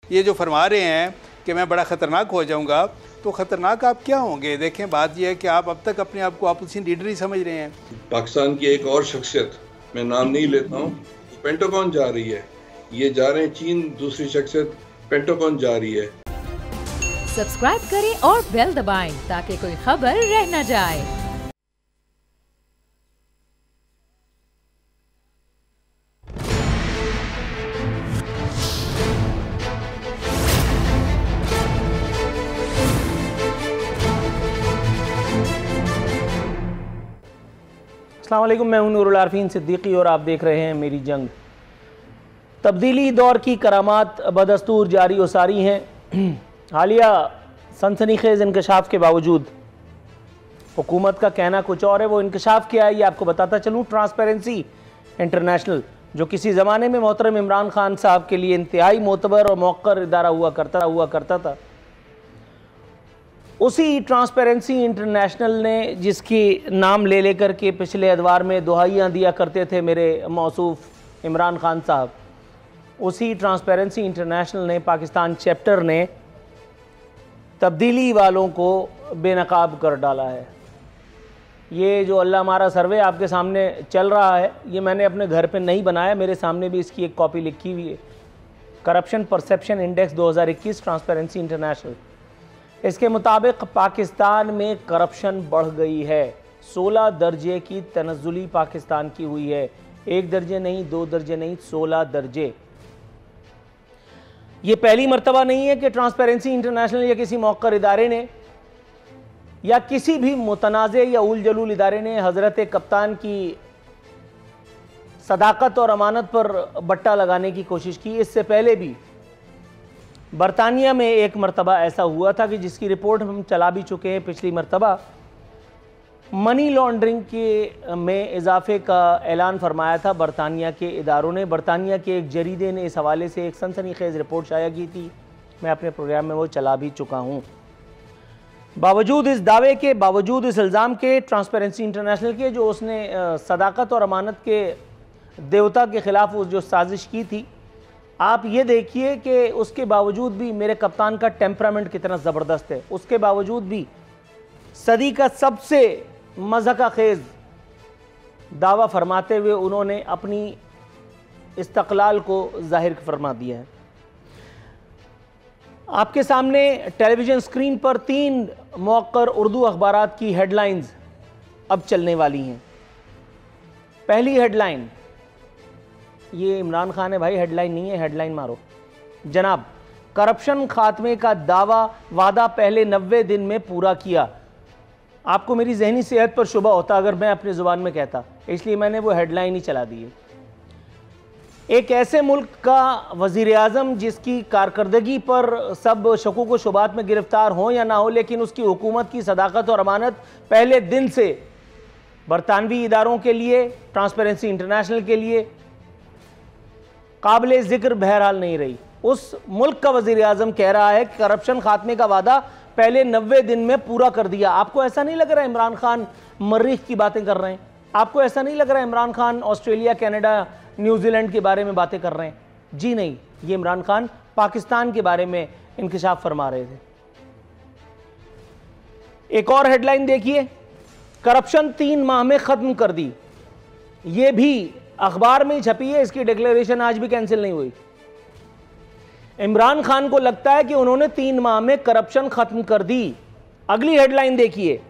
ये जो फरमा रहे हैं कि मैं बड़ा ख़तरनाक हो जाऊँगा, तो ख़तरनाक आप क्या होंगे? देखें, बात यह है कि आप अब तक अपने आप को ऑपोजिशन लीडर ही समझ रहे हैं। पाकिस्तान की एक और शख्सियत, मैं नाम नहीं लेता हूँ, पेंटागन जा रही है, ये जा रहे हैं चीन, दूसरी शख्सियत पेंटागन जा रही है। सब्सक्राइब करें और बेल दबाएं ताकि कोई खबर रह न जाए। अस्सलाम वालेकुम, मैं हूं नूरुल आरफीन सिद्दीकी और आप देख रहे हैं मेरी जंग। तब्दीली दौर की करामात बदस्तूर जारी व सारी हैं। हालिया सनसनीखेज़ इंकशाफ के बावजूद हुकूमत का कहना कुछ और है। वो इंकशाफ क्या है ये आपको बताता चलूँ। ट्रांसपेरेंसी इंटरनेशनल, जो किसी ज़माने में मोहतरम इमरान खान साहब के लिए इंतहाई मोतबर और मौक़र इदारा हुआ करता था, उसी ट्रांसपेरेंसी इंटरनेशनल ने, जिसकी नाम ले लेकर के पिछले अदवार में दुहाइयाँ दिया करते थे मेरे मौसूफ इमरान खान साहब, उसी ट्रांसपेरेंसी इंटरनेशनल ने, पाकिस्तान चैप्टर ने तब्दीली वालों को बेनकाब कर डाला है। ये जो अल्लाह हमारा सर्वे आपके सामने चल रहा है, ये मैंने अपने घर पे नहीं बनाया, मेरे सामने भी इसकी एक कॉपी लिखी हुई है। Corruption perception index 2021 transparency international, इसके मुताबिक पाकिस्तान में करप्शन बढ़ गई है। 16 दर्जे की तनज़्ज़ुली पाकिस्तान की हुई है। 1 दर्जे नहीं, 2 दर्जे नहीं, 16 दर्जे। ये पहली मर्तबा नहीं है कि ट्रांसपेरेंसी इंटरनेशनल या किसी मौक़र इदारे ने या किसी भी मुतनाज़े या उल जलूल इदारे ने हज़रत कप्तान की सदाकत और अमानत पर बट्टा लगाने की कोशिश की। इससे पहले भी बरतानिया में एक मरतबा ऐसा हुआ था कि जिसकी रिपोर्ट हम चला भी चुके हैं पिछली मरतबा। मनी लॉन्ड्रिंग के में इजाफे का ऐलान फरमाया था बरतानिया के इदारों ने। बरतानिया के एक जरीदे ने इस हवाले से एक सनसनीखेज़ रिपोर्ट शाया की थी, मैं अपने प्रोग्राम में वो चला भी चुका हूँ। बावजूद इस दावे के, बावजूद इस इल्ज़ाम के ट्रांसपेरेंसी इंटरनेशनल के, जो उसने सदाकत और अमानत के देवता के ख़िलाफ़ वो जो साजिश की थी, आप ये देखिए कि उसके बावजूद भी मेरे कप्तान का टेम्परामेंट कितना ज़बरदस्त है। उसके बावजूद भी सदी का सबसे मज़हक़खेज़ दावा फरमाते हुए उन्होंने अपनी इस्तक़लाल को ज़ाहिर फरमा दिया है। आपके सामने टेलीविज़न स्क्रीन पर 3 मौक़र उर्दू अखबारात की हेडलाइंस अब चलने वाली हैं। पहली हेडलाइन, ये इमरान खान है भाई, हेडलाइन नहीं है, हेडलाइन मारो जनाब। करप्शन खात्मे का दावा, वादा पहले 90 दिन में पूरा किया। आपको मेरी जहनी सेहत पर शुबा होता अगर मैं अपनी ज़ुबान में कहता, इसलिए मैंने वो हेडलाइन ही चला दी है। एक ऐसे मुल्क का वज़ीर आज़म जिसकी कारकर्दगी पर सब शकूक व शुबात में गिरफ्तार हों या ना हो, लेकिन उसकी हुकूमत की सदाकत और अमानत पहले दिन से बरतानवी इदारों के लिए, ट्रांसपेरेंसी इंटरनेशनल के लिए काबिल ज़िक्र बहरहाल नहीं रही। उस मुल्क का वज़ीर आज़म कह रहा है कि करप्शन खात्मे का वादा पहले 90 दिन में पूरा कर दिया। आपको ऐसा नहीं लग रहा है इमरान खान मरीख की बातें कर रहे हैं? आपको ऐसा नहीं लग रहा है Imran Khan Australia, Canada, New Zealand के बारे में बातें कर रहे हैं? जी नहीं, ये इमरान खान पाकिस्तान के बारे में इंकशाफ फरमा रहे थे। एक और हेडलाइन देखिए, करप्शन 3 माह में ख़त्म कर दी। ये भी अखबार में ही छपी है, इसकी डिक्लेरेशन आज भी कैंसिल नहीं हुई। इमरान खान को लगता है कि उन्होंने 3 माह में करप्शन खत्म कर दी। अगली हेडलाइन देखिए,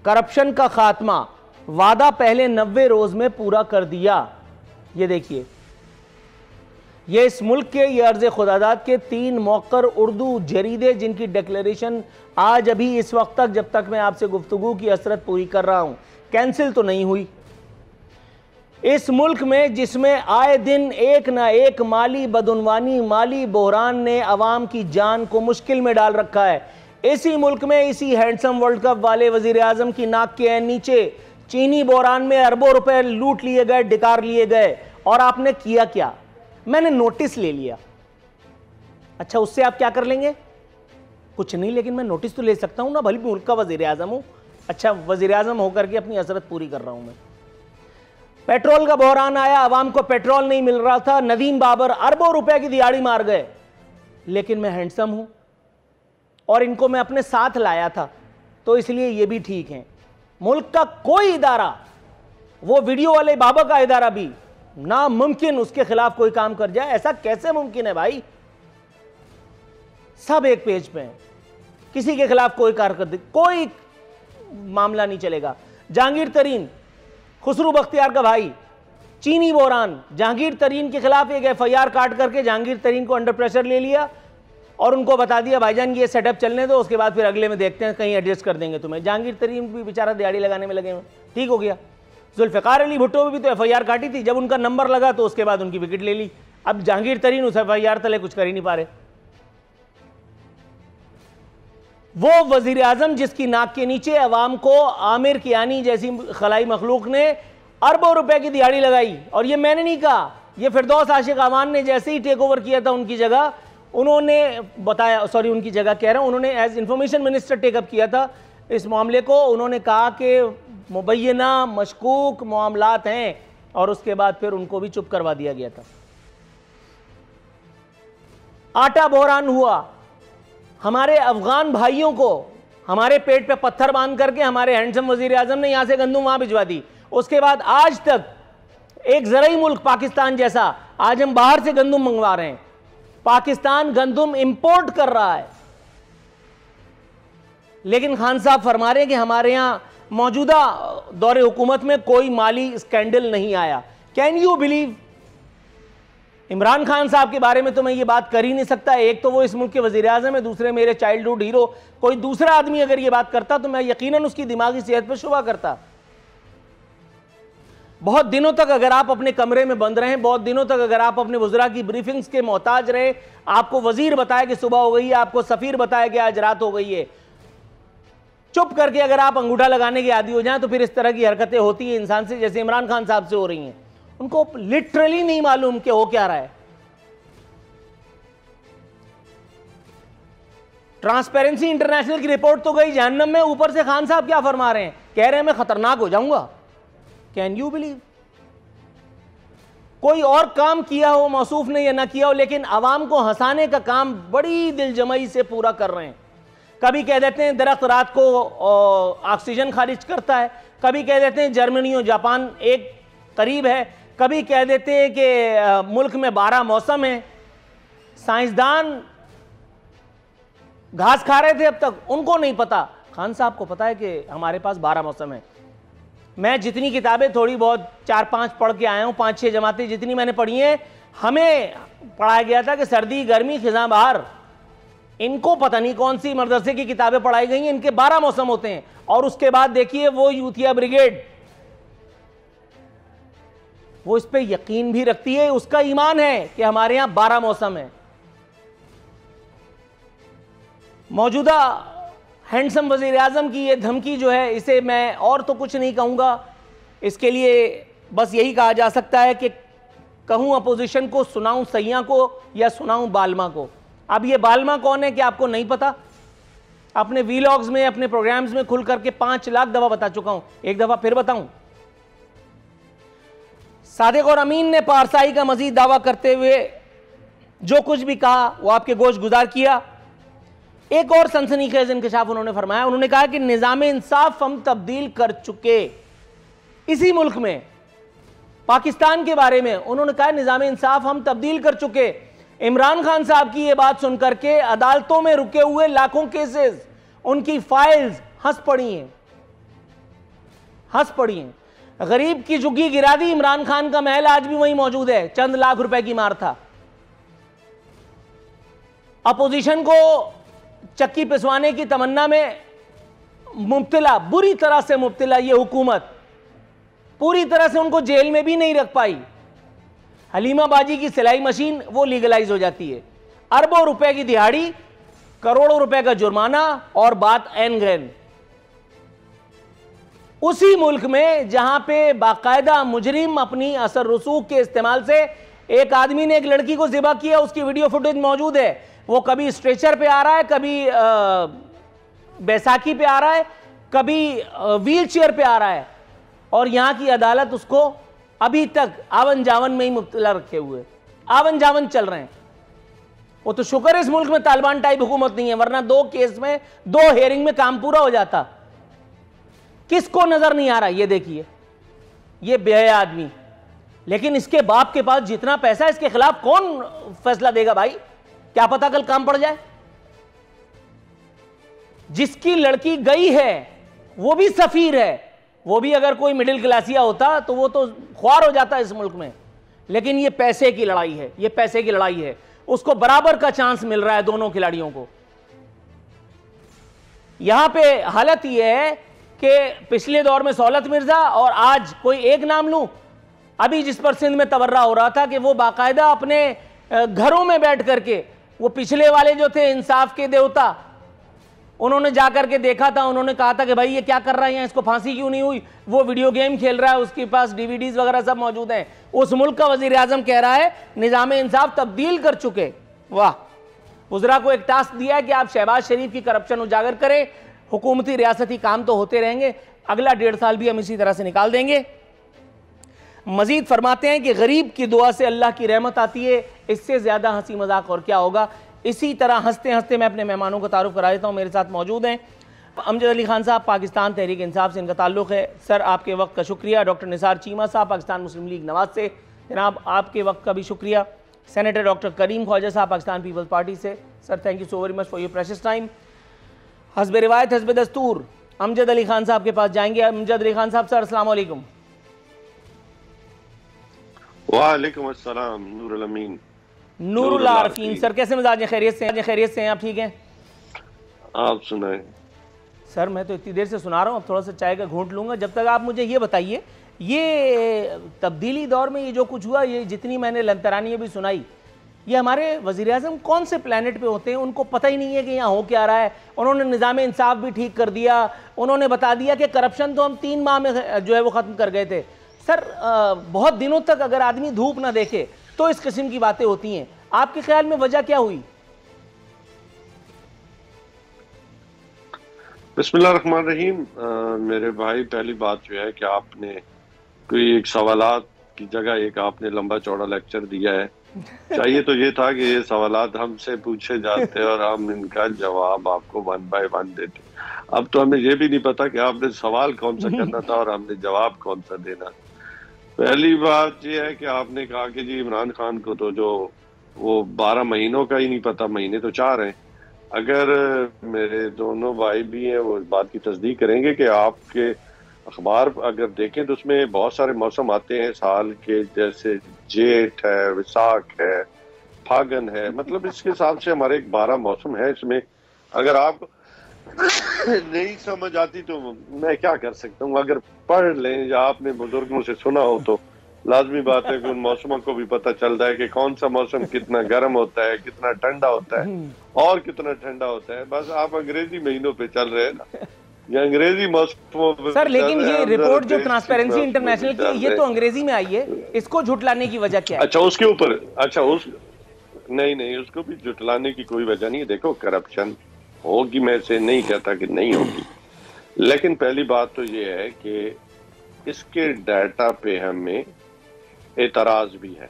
करप्शन का खात्मा, वादा पहले 90 रोज में पूरा कर दिया। ये देखिए, ये इस मुल्क के, ये अर्ज़ खुदादाद के 3 मौक़र उर्दू जरीदे जिनकी डिक्लेरेशन आज अभी इस वक्त तक, जब तक मैं आपसे गुफ्तगू की हसरत पूरी कर रहा हूं, कैंसिल तो नहीं हुई। इस मुल्क में जिसमें आए दिन एक ना एक माली बदउनवानी, माली बहरान ने अवाम की जान को मुश्किल में डाल रखा है, इसी मुल्क में इसी हैंडसम वर्ल्ड कप वाले वजीर आजम की नाक के नीचे चीनी बहरान में अरबों रुपए लूट लिए गए, डिकार लिए गए, और आपने किया क्या? मैंने नोटिस ले लिया। अच्छा, उससे आप क्या कर लेंगे? कुछ नहीं, लेकिन मैं नोटिस तो ले सकता हूं ना, भले मुल्क का वजीर आजम हूं। अच्छा, वजीर आजम होकर के अपनी हसरत पूरी कर रहा हूं मैं। पेट्रोल का बहरान आया, अवाम को पेट्रोल नहीं मिल रहा था, नदीम बाबर अरबों रुपए की दिहाड़ी मार गए, लेकिन मैं हैंडसम हूं और इनको मैं अपने साथ लाया था, तो इसलिए ये भी ठीक हैं। मुल्क का कोई इदारा, वो वीडियो वाले बाबा का इदारा भी नामुमकिन उसके खिलाफ कोई काम कर जाए, ऐसा कैसे मुमकिन है भाई? सब एक पेज पे हैं, किसी के खिलाफ कोई कारकर्दगी, कोई मामला नहीं चलेगा। जहांगीर तरीन, खुसरू बख्तियार का भाई, चीनी बोरान, जहांगीर तरीन के खिलाफ एक FIR काट करके जहांगीर तरीन को अंडर प्रेशर ले लिया और उनको बता दिया भाईजान ये सेटअप चलने दो, उसके बाद फिर अगले में देखते हैं, कहीं एडजस्ट कर देंगे तुम्हें। जहांगीर तरीन भी बेचारा दिहाड़ी लगाने में लगे हुए, ठीक हो गया। जुल्फ़िकार अली भुट्टो भी तो FIR काटी थी, जब उनका नंबर लगा तो उसके बाद उनकी विकेट ले ली। अब जहांगीर तरीन उस FIR तले कुछ कर ही नहीं पा रहे। वो वजीर आजम जिसकी नाक के नीचे अवाम को आमिर कियानी जैसी खलाई मखलूक ने अरबों रुपए की दिहाड़ी लगाई, और ये मैंने नहीं कहा, ये फिरदौस आशिक अमान ने जैसे ही टेक ओवर किया था उनकी जगह, उन्होंने बताया, सॉरी उनकी जगह कह रहा हूं, उन्होंने एज इंफॉर्मेशन मिनिस्टर टेकअप किया था इस मामले को। उन्होंने कहा कि मुबैना मशकूक मामलात हैं, और उसके बाद फिर उनको भी चुप करवा दिया गया था। आटा बहरान हुआ, हमारे अफगान भाइयों को हमारे पेट पे पत्थर बांध करके हमारे हैंडसम वजीर आजम ने यहां से गंदुम वहां भिजवा दी। उसके बाद आज तक एक ज़राई मुल्क पाकिस्तान जैसा, आज हम बाहर से गंदुम मंगवा रहे हैं, पाकिस्तान गंदुम इंपोर्ट कर रहा है, लेकिन खान साहब फरमा रहे हैं कि हमारे यहां मौजूदा दौरे हुकूमत में कोई माली स्कैंडल नहीं आया। Can you believe? Imran Khan साहब के बारे में तो मैं ये बात कर ही नहीं सकता। एक तो वो इस मुल्क के वजीर आज़म है, दूसरे मेरे चाइल्डहुड हीरो। कोई दूसरा आदमी अगर ये बात करता तो मैं यकीनन उसकी दिमागी सेहत पर शुबा करता। बहुत दिनों तक अगर आप अपने कमरे में बंद रहे, बहुत दिनों तक अगर आप अपने वज़रा की ब्रीफिंग्स के मोहताज रहे, आपको वजीर बताया कि सुबह हो गई है, आपको सफ़ीर बताया कि आज रात हो गई है, चुप करके अगर आप अंगूठा लगाने के आदी हो जाएं, तो फिर इस तरह की हरकतें होती हैं इंसान से, जैसे इमरान खान साहब से हो रही हैं। उनको लिटरली नहीं मालूम कि हो क्या रहा है। ट्रांसपेरेंसी इंटरनेशनल की रिपोर्ट तो गई जहन्नम में, ऊपर से खान साहब क्या फरमा रहे हैं, कह रहे हैं मैं खतरनाक हो जाऊंगा। Can you believe? कोई और काम किया हो मौसूफ ने या ना किया हो, लेकिन आवाम को हंसाने का काम बड़ी दिलजमई से पूरा कर रहे हैं। कभी कह देते हैं दरख्त रात को ऑक्सीजन खारिज करता है, कभी कह देते हैं जर्मनी और जापान एक करीब है, कभी कह देते हैं कि मुल्क में 12 मौसम है। साइंसदान घास खा रहे थे अब तक, उनको नहीं पता, खान साहब को पता है कि हमारे पास 12 मौसम है। मैं जितनी किताबें थोड़ी बहुत 4-5 पढ़ के आया हूँ, 5-6 जमातें जितनी मैंने पढ़ी हैं, हमें पढ़ाया गया था कि सर्दी गर्मी खिज़ां बहार। इनको पता नहीं कौन सी मदरसे की किताबें पढ़ाई गई हैं, इनके 12 मौसम होते हैं। और उसके बाद देखिए वो यूथिया ब्रिगेड, वो इस पे यकीन भी रखती है, उसका ईमान है कि हमारे यहां 12 मौसम है। मौजूदा हैंडसम वजीर आजम की ये धमकी जो है, इसे मैं और तो कुछ नहीं कहूंगा, इसके लिए बस यही कहा जा सकता है कि कहूं अपोजिशन को, सुनाऊं सैया को या सुनाऊं बालमा को। अब ये बालमा कौन है कि आपको नहीं पता? अपने वीलॉग्स में, अपने प्रोग्राम्स में खुल करके 5 लाख दफा बता चुका हूं, एक दफा फिर बताऊं। सादिक और अमीन ने पारसाई का मजीद दावा करते हुए जो कुछ भी कहा वो आपके गोश गुजार किया। एक और सनसनीखेज इंकशाफ उन्होंने फरमाया, उन्होंने कहा कि निजाम इंसाफ हम तब्दील कर चुके। इसी मुल्क में पाकिस्तान के बारे में उन्होंने कहा निजाम इंसाफ हम तब्दील कर चुके। इमरान खान साहब की यह बात सुनकर के अदालतों में रुके हुए लाखों केसेस, उनकी फाइल्स हंस पड़ी हैं, हंस पड़ी हैं। गरीब की झुग्गी गिरा दी, इमरान खान का महल आज भी वहीं मौजूद है, चंद लाख रुपए की मार था। अपोजिशन को चक्की पिसवाने की तमन्ना में मुब्तला, बुरी तरह से मुब्तला ये हुकूमत, पूरी तरह से उनको जेल में भी नहीं रख पाई। हलीमा बाजी की सिलाई मशीन वो लीगलाइज हो जाती है, अरबों रुपए की दिहाड़ी, करोड़ों रुपए का जुर्माना, और बात एन गैन। उसी मुल्क में जहां पे बाकायदा मुजरिम अपनी असर रसूख के इस्तेमाल से, एक आदमी ने एक लड़की को ज़िबा किया, उसकी वीडियो फुटेज मौजूद है, वो कभी स्ट्रेचर पे आ रहा है, कभी बैसाखी पे आ रहा है, कभी व्हील चेयर पे आ रहा है, और यहां की अदालत उसको अभी तक आवन जावन में ही मुब्तला रखे हुए, आवन जावन चल रहे हैं। वो तो शुक्र है इस मुल्क में तालिबान टाइप हुकूमत नहीं है, वरना 2 केस में 2 हेयरिंग में काम पूरा हो जाता। किसको नजर नहीं आ रहा? ये देखिए, ये बेहया आदमी, लेकिन इसके बाप के पास जितना पैसा है, इसके खिलाफ कौन फैसला देगा भाई? क्या पता कल काम पड़ जाए। जिसकी लड़की गई है वो भी सफीर है, वो भी अगर कोई मिडिल क्लासिया होता तो वो तो ख्वार हो जाता इस मुल्क में। लेकिन ये पैसे की लड़ाई है, ये पैसे की लड़ाई है। उसको बराबर का चांस मिल रहा है दोनों खिलाड़ियों को। यहां पे हालत यह है कि पिछले दौर में सौलत मिर्जा और आज कोई एक नाम लूं, अभी जिस पर सिंध में तवर्रा हो रहा था कि वो बाकायदा अपने घरों में बैठ करके, वो पिछले वाले जो थे इंसाफ के देवता, उन्होंने जाकर के देखा था, उन्होंने कहा था कि भाई ये क्या कर रहा है यहाँ, इसको फांसी क्यों नहीं हुई? वो वीडियो गेम खेल रहा है, उसके पास डीवीडीज वगैरह सब मौजूद हैं। उस मुल्क का वजीर आजम कह रहा है निजाम इंसाफ तब्दील कर चुके। वाह! वज़रा को एक टास्क दिया है कि आप शहबाज शरीफ की करप्शन उजागर करें, हुकूमती रियासती काम तो होते रहेंगे, अगला 1.5 साल भी हम इसी तरह से निकाल देंगे। मजीद फरमाते हैं कि गरीब की दुआ से अल्लाह की रहमत आती है, इससे ज्यादा हंसी मजाक और क्या होगा। इसी तरह हंसते हंसते मैं अपने मेहमानों को तारुफ करा देता हूँ। मेरे साथ मौजूद हैं अमजद अली खान साहब, पाकिस्तान तहरीक इंसाफ से इनका ताल्लुक़ है। सर आपके वक्त का शुक्रिया। डॉक्टर निसार चीमा साहब, पाकिस्तान मुस्लिम लीग नवाज से, जनाब आपके वक्त का भी शुक्रिया। सेनेटर डॉक्टर करीम ख्वाजा साहब, पाकिस्तान पीपल्स पार्टी से, sir thank you so very much for your precious time. हस्ब रिवायत हस्ब दस्तूर अमजद अली खान साहब के पास जाएंगे। अमजद अली खान साहब, सर अस्सलाम वालेकुम। वालेकुम अस्सलाम। नूरुल अमीन। नूरुल आरफीन सर, कैसे मिजाज हैं? खैरियत से हैं? खैरियत से हैं आप? ठीक हैं? आप सुनाएं। सर मैं तो इतनी देर से सुना रहा हूँ, अब थोड़ा सा चाय का घूंट लूँगा। जब तक आप मुझे ये बताइए, ये तब्दीली दौर में ये जो कुछ हुआ, ये जितनी मैंने लंतरानियाँ भी सुनाई, ये हमारे वज़ीर आज़म कौन से प्लेनेट पे होते हैं? उनको पता ही नहीं है कि यहाँ हो क्या रहा है। उन्होंने निज़ाम इंसाफ भी ठीक कर दिया, उन्होंने बता दिया कि करप्शन तो हम 3 माह में जो है वो ख़त्म कर गए थे। सर बहुत दिनों तक अगर आदमी धूप ना देखे तो इस किस्म की बातें होती हैं। आपके ख्याल में वजह क्या हुई? बिस्मिल्लाहिर्रहमानिर्रहीम। मेरे भाई, पहली बात जो है कि आपने कोई एक सवालात की जगह एक आपने लंबा चौड़ा लेक्चर दिया है। चाहिए तो ये था कि ये सवालात हमसे पूछे जाते और हम इनका जवाब आपको 1 बाय 1 देते। अब तो हमें ये भी नहीं पता कि आपने सवाल कौन सा करना था और हमने जवाब कौन सा देना। पहली बात ये है कि आपने कहा कि जी इमरान खान को तो जो वो 12 महीनों का ही नहीं पता, महीने तो 4 हैं। अगर मेरे दोनों भाई भी हैं वो इस बात की तस्दीक करेंगे कि आपके अखबार अगर देखें तो उसमें बहुत सारे मौसम आते हैं साल के, जैसे जेठ है, विसाख है, फागन है, मतलब इसके हिसाब से हमारे 12 मौसम है। इसमें अगर आप नहीं समझ आती तो मैं क्या कर सकता हूँ। अगर पढ़ लें या आपने बुजुर्गों से सुना हो तो लाजमी बात है कि उन मौसमों को भी पता चलता है कि कौन सा मौसम कितना गर्म होता है, कितना ठंडा होता है और कितना ठंडा होता है। बस आप अंग्रेजी महीनों पे चल रहे हैं ना, ये अंग्रेजी मौसमों पे सर। लेकिन ये रिपोर्ट जो ट्रांसपेरेंसी इंटरनेशनल की, ये तो अंग्रेजी में आई है, इसको झुटलाने की वजह क्या है? अच्छा उसके ऊपर, अच्छा उस नहीं उसको भी झुटलाने की कोई वजह नहीं है। देखो करप्शन होगी, मैं से नहीं कहता कि नहीं होगी, लेकिन पहली बात तो ये है कि इसके डाटा पे हमें एतराज भी है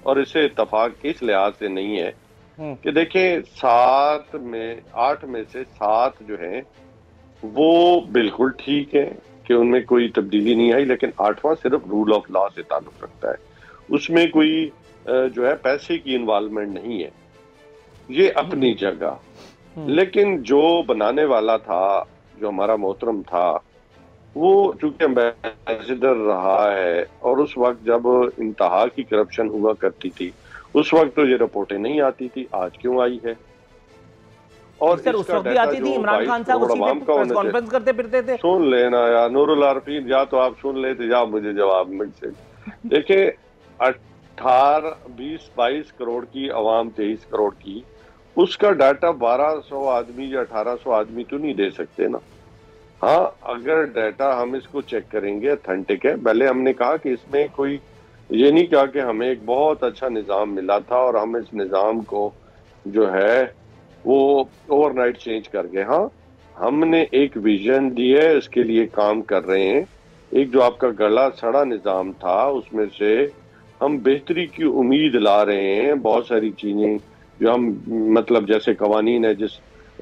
और इसे इत्तफाक इस लिहाज से नहीं है कि देखें 8 में से 7 जो है वो बिल्कुल ठीक है कि उनमें कोई तब्दीली नहीं आई, लेकिन 8वां सिर्फ रूल ऑफ लॉ से ताल्लुक रखता है। उसमें कोई जो है पैसे की इन्वॉल्वमेंट नहीं है, ये अपनी जगह। लेकिन जो बनाने वाला था, जो हमारा मोहतरम था, वो चूंकि एम्बेसडर रहा है और उस वक्त जब इंतहा की करप्शन हुआ करती थी उस वक्त तो ये रिपोर्टें नहीं आती थी, आज क्यों आई है? और सर उस वक्त भी आती थी, इमरान खान साहब उसी पे प्रेस कॉन्फ्रेंस करते फिरते थे। सुन लेना यार नूरुल आरफीन, या तो आप सुन लेते या मुझे जवाब मुझसे। देखिए 22 करोड़ की आवाम, 23 करोड़ की, उसका डाटा 1200 आदमी या 1800 आदमी तो नहीं दे सकते ना। हाँ, अगर डाटा हम इसको चेक करेंगे ऑथेंटिक है। पहले हमने कहा कि इसमें कोई ये नहीं कहा कि हमें एक बहुत अच्छा निज़ाम मिला था और हम इस निज़ाम को जो है वो ओवरनाइट चेंज कर गए। हाँ, हमने एक विजन दी है, इसके लिए काम कर रहे हैं। एक जो आपका गला सड़ा निज़ाम था उसमें से हम बेहतरी की उम्मीद ला रहे हैं। बहुत सारी चीजें जो हम मतलब जैसे कवानीन है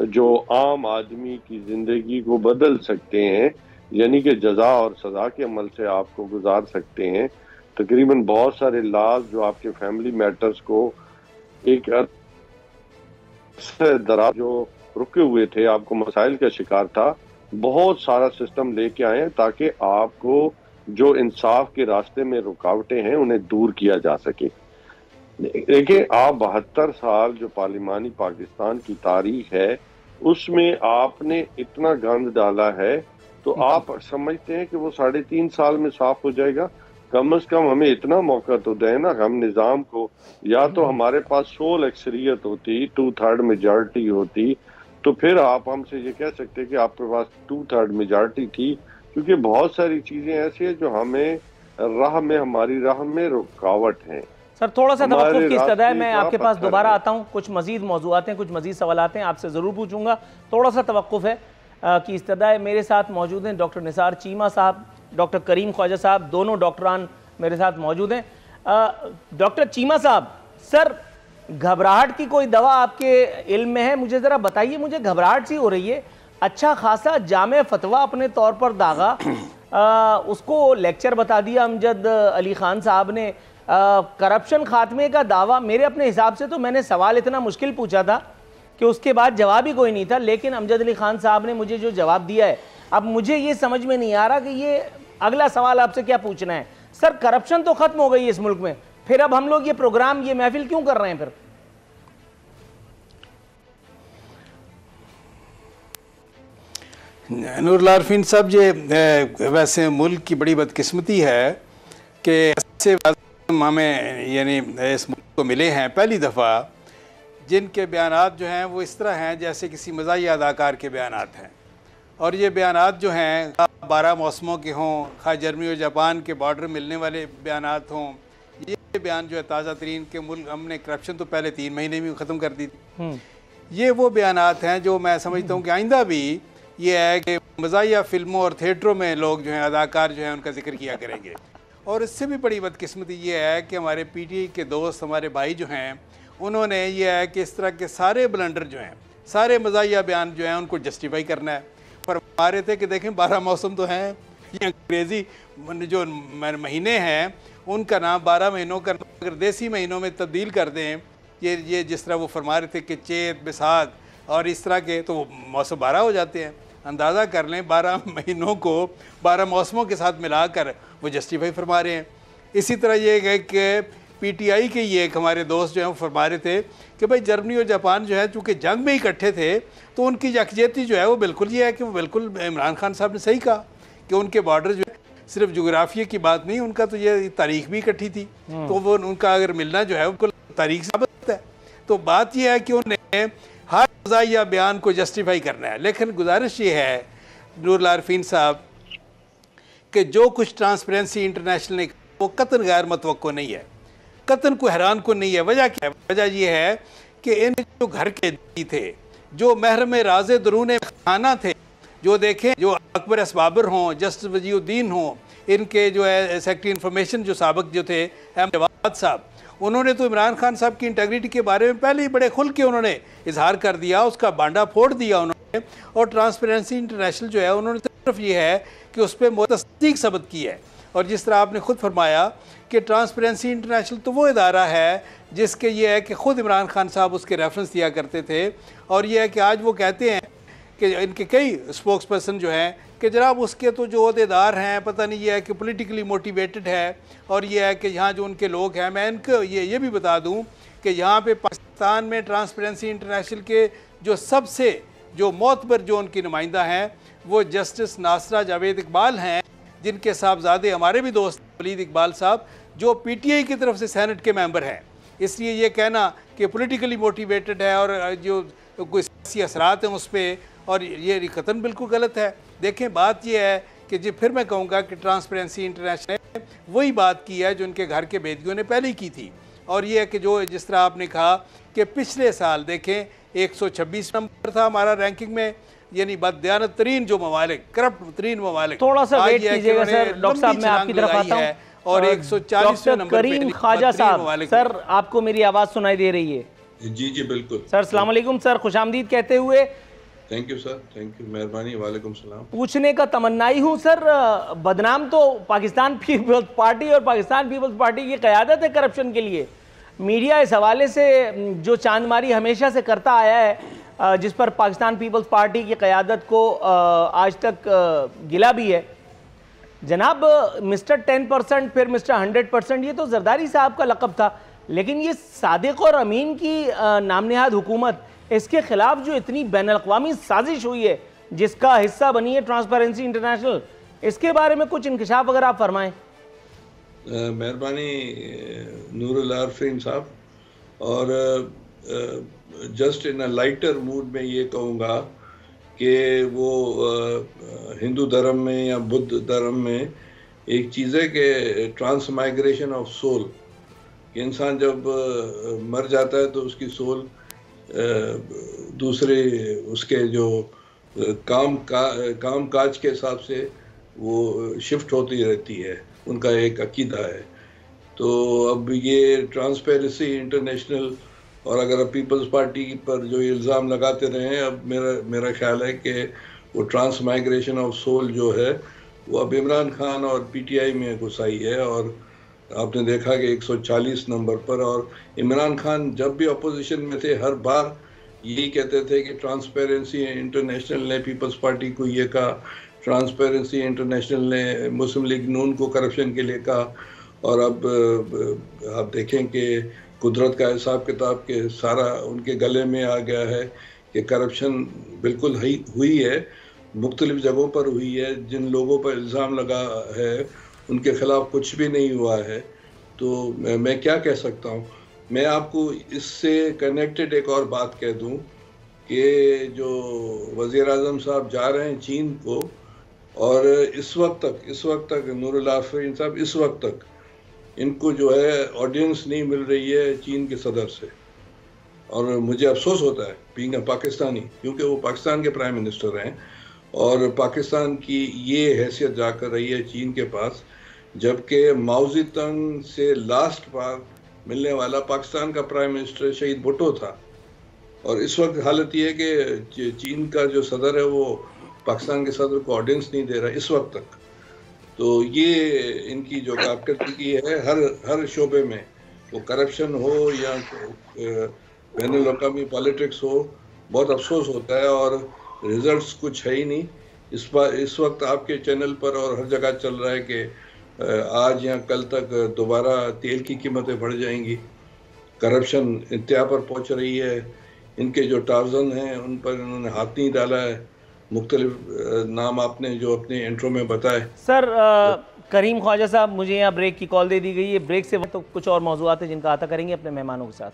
जो आम आदमी की जिंदगी को बदल सकते हैं, यानी कि जजा और सजा के अमल से आपको गुजार सकते हैं। तकरीबन बहुत सारे लॉज जो आपके फैमिली मैटर्स को एक दराज जो रुके हुए थे, आपको मसाइल का शिकार था, बहुत सारा सिस्टम लेके आए ताकि आपको जो इंसाफ के रास्ते में रुकावटें हैं उन्हें दूर किया जा सके। देखिए, आप 72 साल जो पार्लिमानी पाकिस्तान की तारीख है उसमें आपने इतना गंद डाला है, तो आप समझते हैं कि वो 3.5 साल में साफ हो जाएगा? कम से कम हमें इतना मौका तो दें ना, हम निज़ाम को, या तो हमारे पास सोल अक्सरियत होती, 2/3 मेजॉरिटी होती, तो फिर आप हमसे ये कह सकते हैं कि आपके पास 2/3 मेजॉरिटी थी। क्योंकि बहुत सारी चीजें ऐसी है जो हमें हमारी राह में रुकावट है। सर थोड़ा सा तवक्कुफ की इस्तदा है, मैं आपके पास दोबारा आता हूँ, कुछ मजीद मौजूआत हैं, कुछ मजीद सवालात हैं, आपसे ज़रूर पूछूंगा। थोड़ा सा तवक्कुफ है की इस्तदा है। मेरे साथ मौजूद हैं डॉक्टर निसार चीमा साहब, डॉक्टर करीम ख्वाजा साहब, दोनों डॉक्टरान मेरे साथ मौजूद हैं। डॉक्टर चीमा साहब, सर घबराहट की कोई दवा आपके इल्म में है? मुझे ज़रा बताइए, मुझे घबराहट सी हो रही है। अच्छा खासा जामे फतवा अपने तौर पर दागा, उसको लेक्चर बता दिया अमजद अली ख़ान साहब ने। करप्शन खात्मे का दावा, मेरे अपने हिसाब से तो मैंने सवाल इतना मुश्किल पूछा था कि उसके बाद जवाब ही कोई नहीं था, लेकिन अमजद अली ख़ान साहब ने मुझे जो जवाब दिया है, अब मुझे ये समझ में नहीं आ रहा कि ये अगला सवाल आपसे क्या पूछना है। सर करप्शन तो ख़त्म हो गई है इस मुल्क में, फिर अब हम लोग ये प्रोग्राम, ये महफिल क्यों कर रहे हैं फिर? नूरुल आरफीन साहब, ये वैसे मुल्क की बड़ी बदकिस्मती है कि ऐसे हमें यानी इस मुल्क को मिले हैं पहली दफ़ा जिनके बयानात जो हैं वो इस तरह हैं जैसे किसी मज़ाही अदाकार के बयानात हैं। और ये बयानात जो हैं 12 मौसमों के हों, खा जर्मनी और जापान के बॉर्डर मिलने वाले बयानात हों, ये बयान जो है ताज़ा तरीन के मुल्क हमने करप्शन तो पहले 3 महीने में ख़त्म कर दी थी, ये वो बयानात हैं जो मैं समझता हूँ कि आइंदा भी ये है कि मज़ाहिया फिल्मों और थिएटरों में लोग जो हैं अदाकार जो हैं उनका जिक्र किया करेंगे। और इससे भी बड़ी बदकिस्मती ये है कि हमारे पीटीआई के दोस्त, हमारे भाई जो हैं, उन्होंने ये है कि इस तरह के सारे ब्लंडर जो हैं, सारे मज़ाहिया बयान जो हैं उनको जस्टिफाई करना है। पर हमारे थे कि देखें 12 मौसम तो हैं, ये अंग्रेज़ी जो महीने हैं उनका नाम 12 महीनों का अगर देसी महीनों में तब्दील कर दें, ये जिस तरह वो फरमा रहे थे कि चेत, बैसाख और इस तरह के, तो मौसम 12 हो जाते हैं। अंदाज़ा कर लें 12 महीनों को 12 मौसमों के साथ मिलाकर वो जस्टिफाई फरमा रहे हैं। इसी तरह ये है कि पीटीआई के ये एक हमारे दोस्त जो हैं वो फरमा रहे थे कि भाई जर्मनी और जापान जो है चूँकि जंग में इकट्ठे थे तो उनकी यकजहती जो है वो बिल्कुल ये है कि वो बिल्कुल इमरान खान साहब ने सही कहा कि उनके बॉर्डर जो है सिर्फ जोग्राफिया की बात नहीं, उनका तो ये तारीख भी इकट्ठी थी, तो वो उनका अगर मिलना जो है उनको तारीख साबित है। तो बात यह है कि उन्हें हर मज़ाहिया बयान को जस्टिफाई करना है। लेकिन गुजारिश ये है नूरुल आरफीन साहब कि जो कुछ ट्रांसपेरेंसी इंटरनेशनल ने वो कतन गैर मतवक्को नहीं है, कतन को हैरान को नहीं है। वजह क्या है? वजह ये है कि इन जो घर के थे, जो महरम राज़े दरून खाना थे, जो देखें जो अकबर असबाबर हों, जस्टिस वजीउद्दीन हों, इनके जो है सेक्रेटरी इंफॉर्मेशन जो साबिक जो थे अहमद जवाद साहब, उन्होंने तो इमरान खान साहब की इंटेग्रिटी के बारे में पहले ही बड़े खुल के उन्होंने इजहार कर दिया, उसका बांडा फोड़ दिया उन्होंने। और ट्रांसपेरेंसी इंटरनेशनल जो है उन्होंने सिर्फ ये है कि उस पर तस्दीक सबत की है। और जिस तरह आपने खुद फरमाया कि ट्रांसपेरेंसी इंटरनेशनल तो वो इदारा है जिसके ये है कि ख़ुद इमरान खान साहब उसके रेफरेंस दिया करते थे। और ये है कि आज वो कहते हैं कि इनके कई स्पोक्स पर्सन जो हैं कि जनाब उसके तो जो अहदेदार हैं पता नहीं, ये है कि पॉलिटिकली मोटिवेटेड है। और ये है कि यहाँ जो उनके लोग हैं, मैं इनको ये भी बता दूँ कि यहाँ पे पाकिस्तान में ट्रांसपेरेंसी इंटरनेशनल के जो सबसे जो मोतबर जो उनकी नुमाइंदा हैं वो जस्टिस नासरा जावेद इकबाल हैं, जिनके साहबजादे हमारे भी दोस्त वलीद इकबाल साहब जो पीटीआई की तरफ से सेनेट के मेंबर हैं। इसलिए ये कहना कि पॉलिटिकली मोटिवेटेड है और जो कोई सियासी असरात हैं उस पर, और ये कतन बिल्कुल गलत है। देखें बात यह है कि जी फिर मैं कहूँगा कि ट्रांसपेरेंसी इंटरनेशनल ने वही बात की है जो उनके घर के भेदियों ने पहले की थी। और ये है कि जो जिस तरह आपने कहा कि पिछले साल देखें 126 नंबर था हमारा रैंकिंग में, यानी बददियानत तरीन जो ममालिक, करप्ट तरीन ममालिक। थोड़ा सा वेट कीजिएगा सर, डॉक्टर साहब मैं आपकी तरफ आता हूँ। और 140 नंबर करीम ख्वाजा साहब, सर आपको मेरी आवाज़ सुनाई दे रही है? जी जी बिल्कुल सर अस्सलाम वालेकुम सर, खुशामदीद कहते हुए thank you sir, thank you, मेहरबानी, वालेकुम सलाम। पूछने का तमन्नाई हूँ सर, बदनाम तो पाकिस्तान पीपल्स पार्टी और पाकिस्तान पीपल्स पार्टी की क़यादत है करप्शन के लिए। मीडिया इस हवाले से जो चांदमारी हमेशा से करता आया है, जिस पर पाकिस्तान पीपल्स पार्टी की क़यादत को आज तक गिला भी है। जनाब मिस्टर 10% फिर मिस्टर 100%, ये तो जरदारी साहब का लक़ब था, लेकिन ये सादिक और अमीन की नामनिहाद हुकूमत, इसके खिलाफ जो इतनी बैनुल-अक़वामी साजिश हुई है जिसका हिस्सा बनी है ट्रांसपेरेंसी इंटरनेशनल, इसके बारे में कुछ इंकशाफ अगर आप फरमाएं। मेहरबानी नूरुल आरफीन साहब, और just in a lighter mood में ये कहूँगा कि वो हिंदू धर्म में या बुद्ध धर्म में एक चीज़ है कि ट्रांस माइग्रेशन ऑफ सोल, कि इंसान जब मर जाता है तो उसकी सोल दूसरे उसके जो काम काज के हिसाब से वो शिफ्ट होती रहती है, उनका एक अकीदा है। तो अब ये ट्रांसपेरेंसी इंटरनेशनल और अगर अब पीपल्स पार्टी पर जो इल्ज़ाम लगाते रहे हैं, अब मेरा ख्याल है कि वो ट्रांस माइग्रेशन ऑफ सोल जो है वो अब इमरान खान और पीटीआई में घुस आई है। और आपने देखा कि 140 नंबर पर, और इमरान खान जब भी अपोजिशन में थे हर बार यही कहते थे कि ट्रांसपेरेंसी इंटरनेशनल ने पीपल्स पार्टी को ये कहा, ट्रांसपेरेंसी इंटरनेशनल ने मुस्लिम लीग नून को करप्शन के लिए कहा। और अब आप देखें कि कुदरत का हिसाब किताब के सारा उनके गले में आ गया है कि करप्शन बिल्कुल हुई है, मुख्तलिफ जगहों पर हुई है। जिन लोगों पर इल्ज़ाम लगा है उनके खिलाफ कुछ भी नहीं हुआ है। तो मैं क्या कह सकता हूँ, मैं आपको इससे कनेक्टेड एक और बात कह दूँ कि जो वज़ीर आज़म साहब जा रहे हैं चीन को, और इस वक्त तक नूरुल आफरीन साहब, इस वक्त तक इनको जो है ऑडियंस नहीं मिल रही है चीन के सदर से। और मुझे अफसोस होता है बीइंग पाकिस्तानी, क्योंकि वो पाकिस्तान के प्राइम मिनिस्टर हैं और पाकिस्तान की ये हैसियत जाकर रही है चीन के पास, जबकि माओ ज़ेडुंग से लास्ट बार मिलने वाला पाकिस्तान का प्राइम मिनिस्टर शहीद भुट्टो था। और इस वक्त हालत ये है कि चीन का जो सदर है वो पाकिस्तान के सदर को ऑडियंस नहीं दे रहा इस वक्त तक। तो ये इनकी जो कारकर्दगी है हर शोबे में, वो करप्शन हो या बैनुल-अक़वामी पॉलिटिक्स हो, बहुत अफसोस होता है और रिजल्ट्स कुछ है ही नहीं। इस वक्त आपके चैनल पर और हर जगह चल रहा है कि आज या कल तक दोबारा तेल की कीमतें बढ़ जाएंगी, करप्शन इंतहा पर पहुंच रही है, इनके जो टार्जन हैं उन पर इन्होंने हाथ नहीं डाला है। मुख्तलिफ नाम आपने जो अपने इंट्रो में बताए। सर करीम ख्वाजा साहब, मुझे यहाँ ब्रेक की कॉल दे दी गई है। ब्रेक से तो कुछ और मौज़ूआत हैं जिनका अहाता करेंगे अपने मेहमानों के साथ।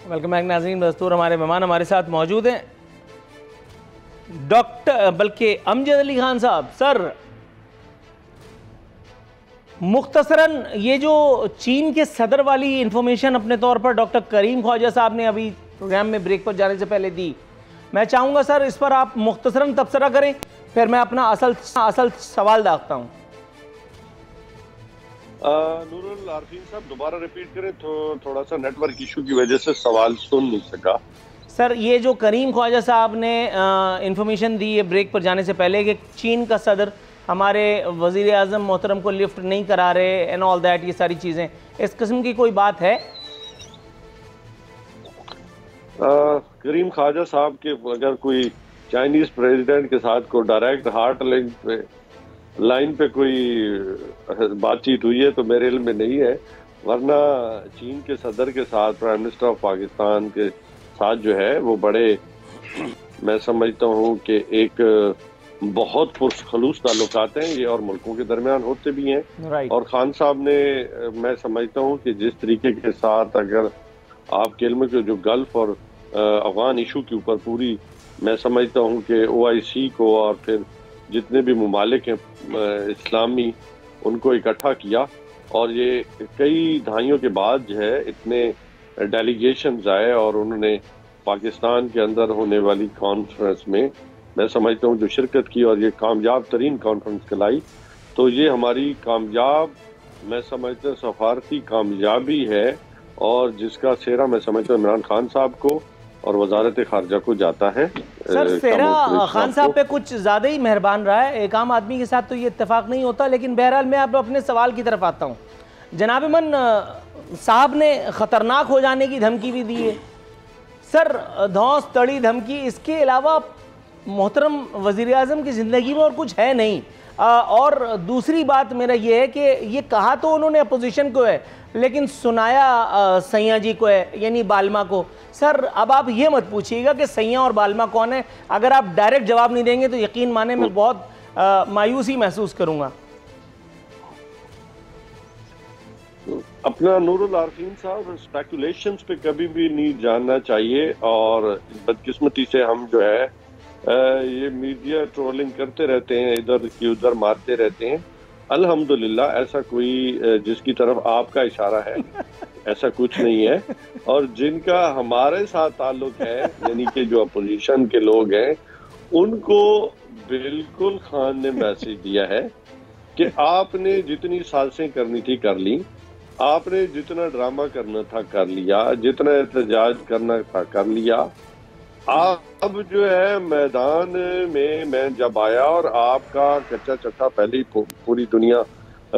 वेलकम बैक नाज़रीन, दस्तूर हमारे मेहमान हमारे साथ मौजूद हैं बल्कि अमजद अली खान साहब। सर मुख्तसरन ये जो चीन के सदर वाली इंफॉर्मेशन अपने तौर पर डॉक्टर करीम ख्वाजा साहब ने अभी प्रोग्राम में ब्रेक पर जाने से पहले दी, मैं चाहूँगा सर इस पर आप मुख्तसरन तबसरा करें, फिर मैं अपना असल सवाल दागता हूँ। नूरुल आरफीन साहब दोबारा रिपीट करें तो थोड़ा सा नेटवर्क इशू की वजह से सवाल सुन नहीं सका। सर ये जो करीम ख्वाजा साहब ने इंफॉर्मेशन दी है ब्रेक पर जाने से पहले कि चीन का सदर हमारे वज़ीर आज़म मोहतरम को लिफ्ट नहीं करा रहे एंड ऑल दैट, ये सारी चीज़ें, इस किस्म की कोई बात है? करीम ख्वाजा साहब के अगर कोई चाइनीज़ प्रेसिडेंट के साथ को डायरेक्ट हार्ट लिंक पे लाइन पे कोई बातचीत हुई है तो मेरे इल्म में नहीं है, वरना चीन के सदर के साथ प्राइम मिनिस्टर ऑफ पाकिस्तान के साथ जो है वो बड़े, मैं समझता हूँ कि एक बहुत पुरखलूस ताल्लुकात हैं ये और मुल्कों के दरमियान होते भी हैं। और खान साहब ने, मैं समझता हूँ कि जिस तरीके के साथ अगर आपके इल्म के जो गल्फ और अफगान इशू के ऊपर पूरी, मैं समझता हूँ कि OIC को और फिर जितने भी मुमालिक हैं इस्लामी उनको इकट्ठा किया और ये कई दहाइयों के बाद जो है इतने डेलीगेशंस आए और उन्होंने पाकिस्तान के अंदर होने वाली कॉन्फ्रेंस में मैं समझता हूँ जो शिरकत की और ये कामयाब तरीन कॉन्फ्रेंस कहलाई, तो ये हमारी कामयाब मैं समझता हूँ सफारती कामयाबी है और जिसका सेहरा मैं समझता हूँ इमरान खान साहब को और वजारत खारजा को जाता है। सर सेहरा खान साहब पे कुछ ज़्यादा ही मेहरबान रहा है, एक आम आदमी के साथ तो ये इत्तेफाक नहीं होता। लेकिन बहरहाल मैं अब अपने सवाल की तरफ आता हूँ। जनाब इमन साहब ने ख़तरनाक हो जाने की धमकी भी दी है सर, धौंस तड़ी धमकी, इसके अलावा मोहतरम वज़ीर आज़म की ज़िंदगी में और कुछ है नहीं। और दूसरी बात मेरा ये है कि ये कहा तो उन्होंने अपोजिशन को है लेकिन सुनाया सैया जी को है, यानी बालमा को। सर अब आप ये मत पूछिएगा कि सैया और बालमा कौन है, अगर आप डायरेक्ट जवाब नहीं देंगे तो यकीन माने मैं बहुत मायूसी महसूस करूँगा। अपना नूरुल आरफीन साहब, स्पेकुलेशंस पे कभी भी नहीं जानना चाहिए और बदकिस्मती से हम जो है ये मीडिया ट्रोलिंग करते रहते हैं, इधर की उधर मारते रहते हैं। अल्हम्दुलिल्लाह ऐसा कोई जिसकी तरफ आपका इशारा है ऐसा कुछ नहीं है। और जिनका हमारे साथ ताल्लुक है यानी कि जो अपोजिशन के लोग हैं, उनको बिल्कुल खान ने मैसेज दिया है कि आपने जितनी साजिशें करनी थी कर ली, आपने जितना ड्रामा करना था कर लिया, जितना एहतजाज करना था कर लिया। अब जो है मैदान में मैं जब आया और आपका कच्चा चट्टा पहले ही पूरी दुनिया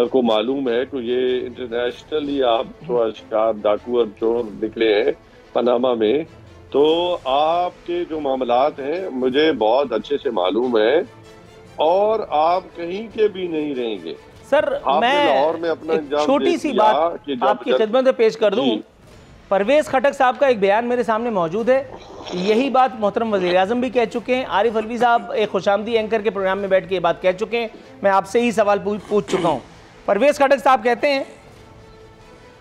को मालूम है कि ये इंटरनेशनली आप तो अशकार डाकू और चोर निकले हैं पनामा में, तो आपके जो मामलात हैं मुझे बहुत अच्छे से मालूम है और आप कहीं के भी नहीं रहेंगे। सर मैं लाहौर में अपना छोटी सी बात आपकी खिदमत में पेश कर दूं। परवेज खटक साहब का एक बयान मेरे सामने मौजूद है, यही बात मोहतरम वज़ीर आज़म भी कह चुके हैं, आरिफ अलवी साहब एक खुशामदी एंकर के प्रोग्राम में बैठ के ये बात कह चुके हैं, मैं आपसे ही सवाल पूछ चुका हूँ। परवेज खटक साहब कहते हैं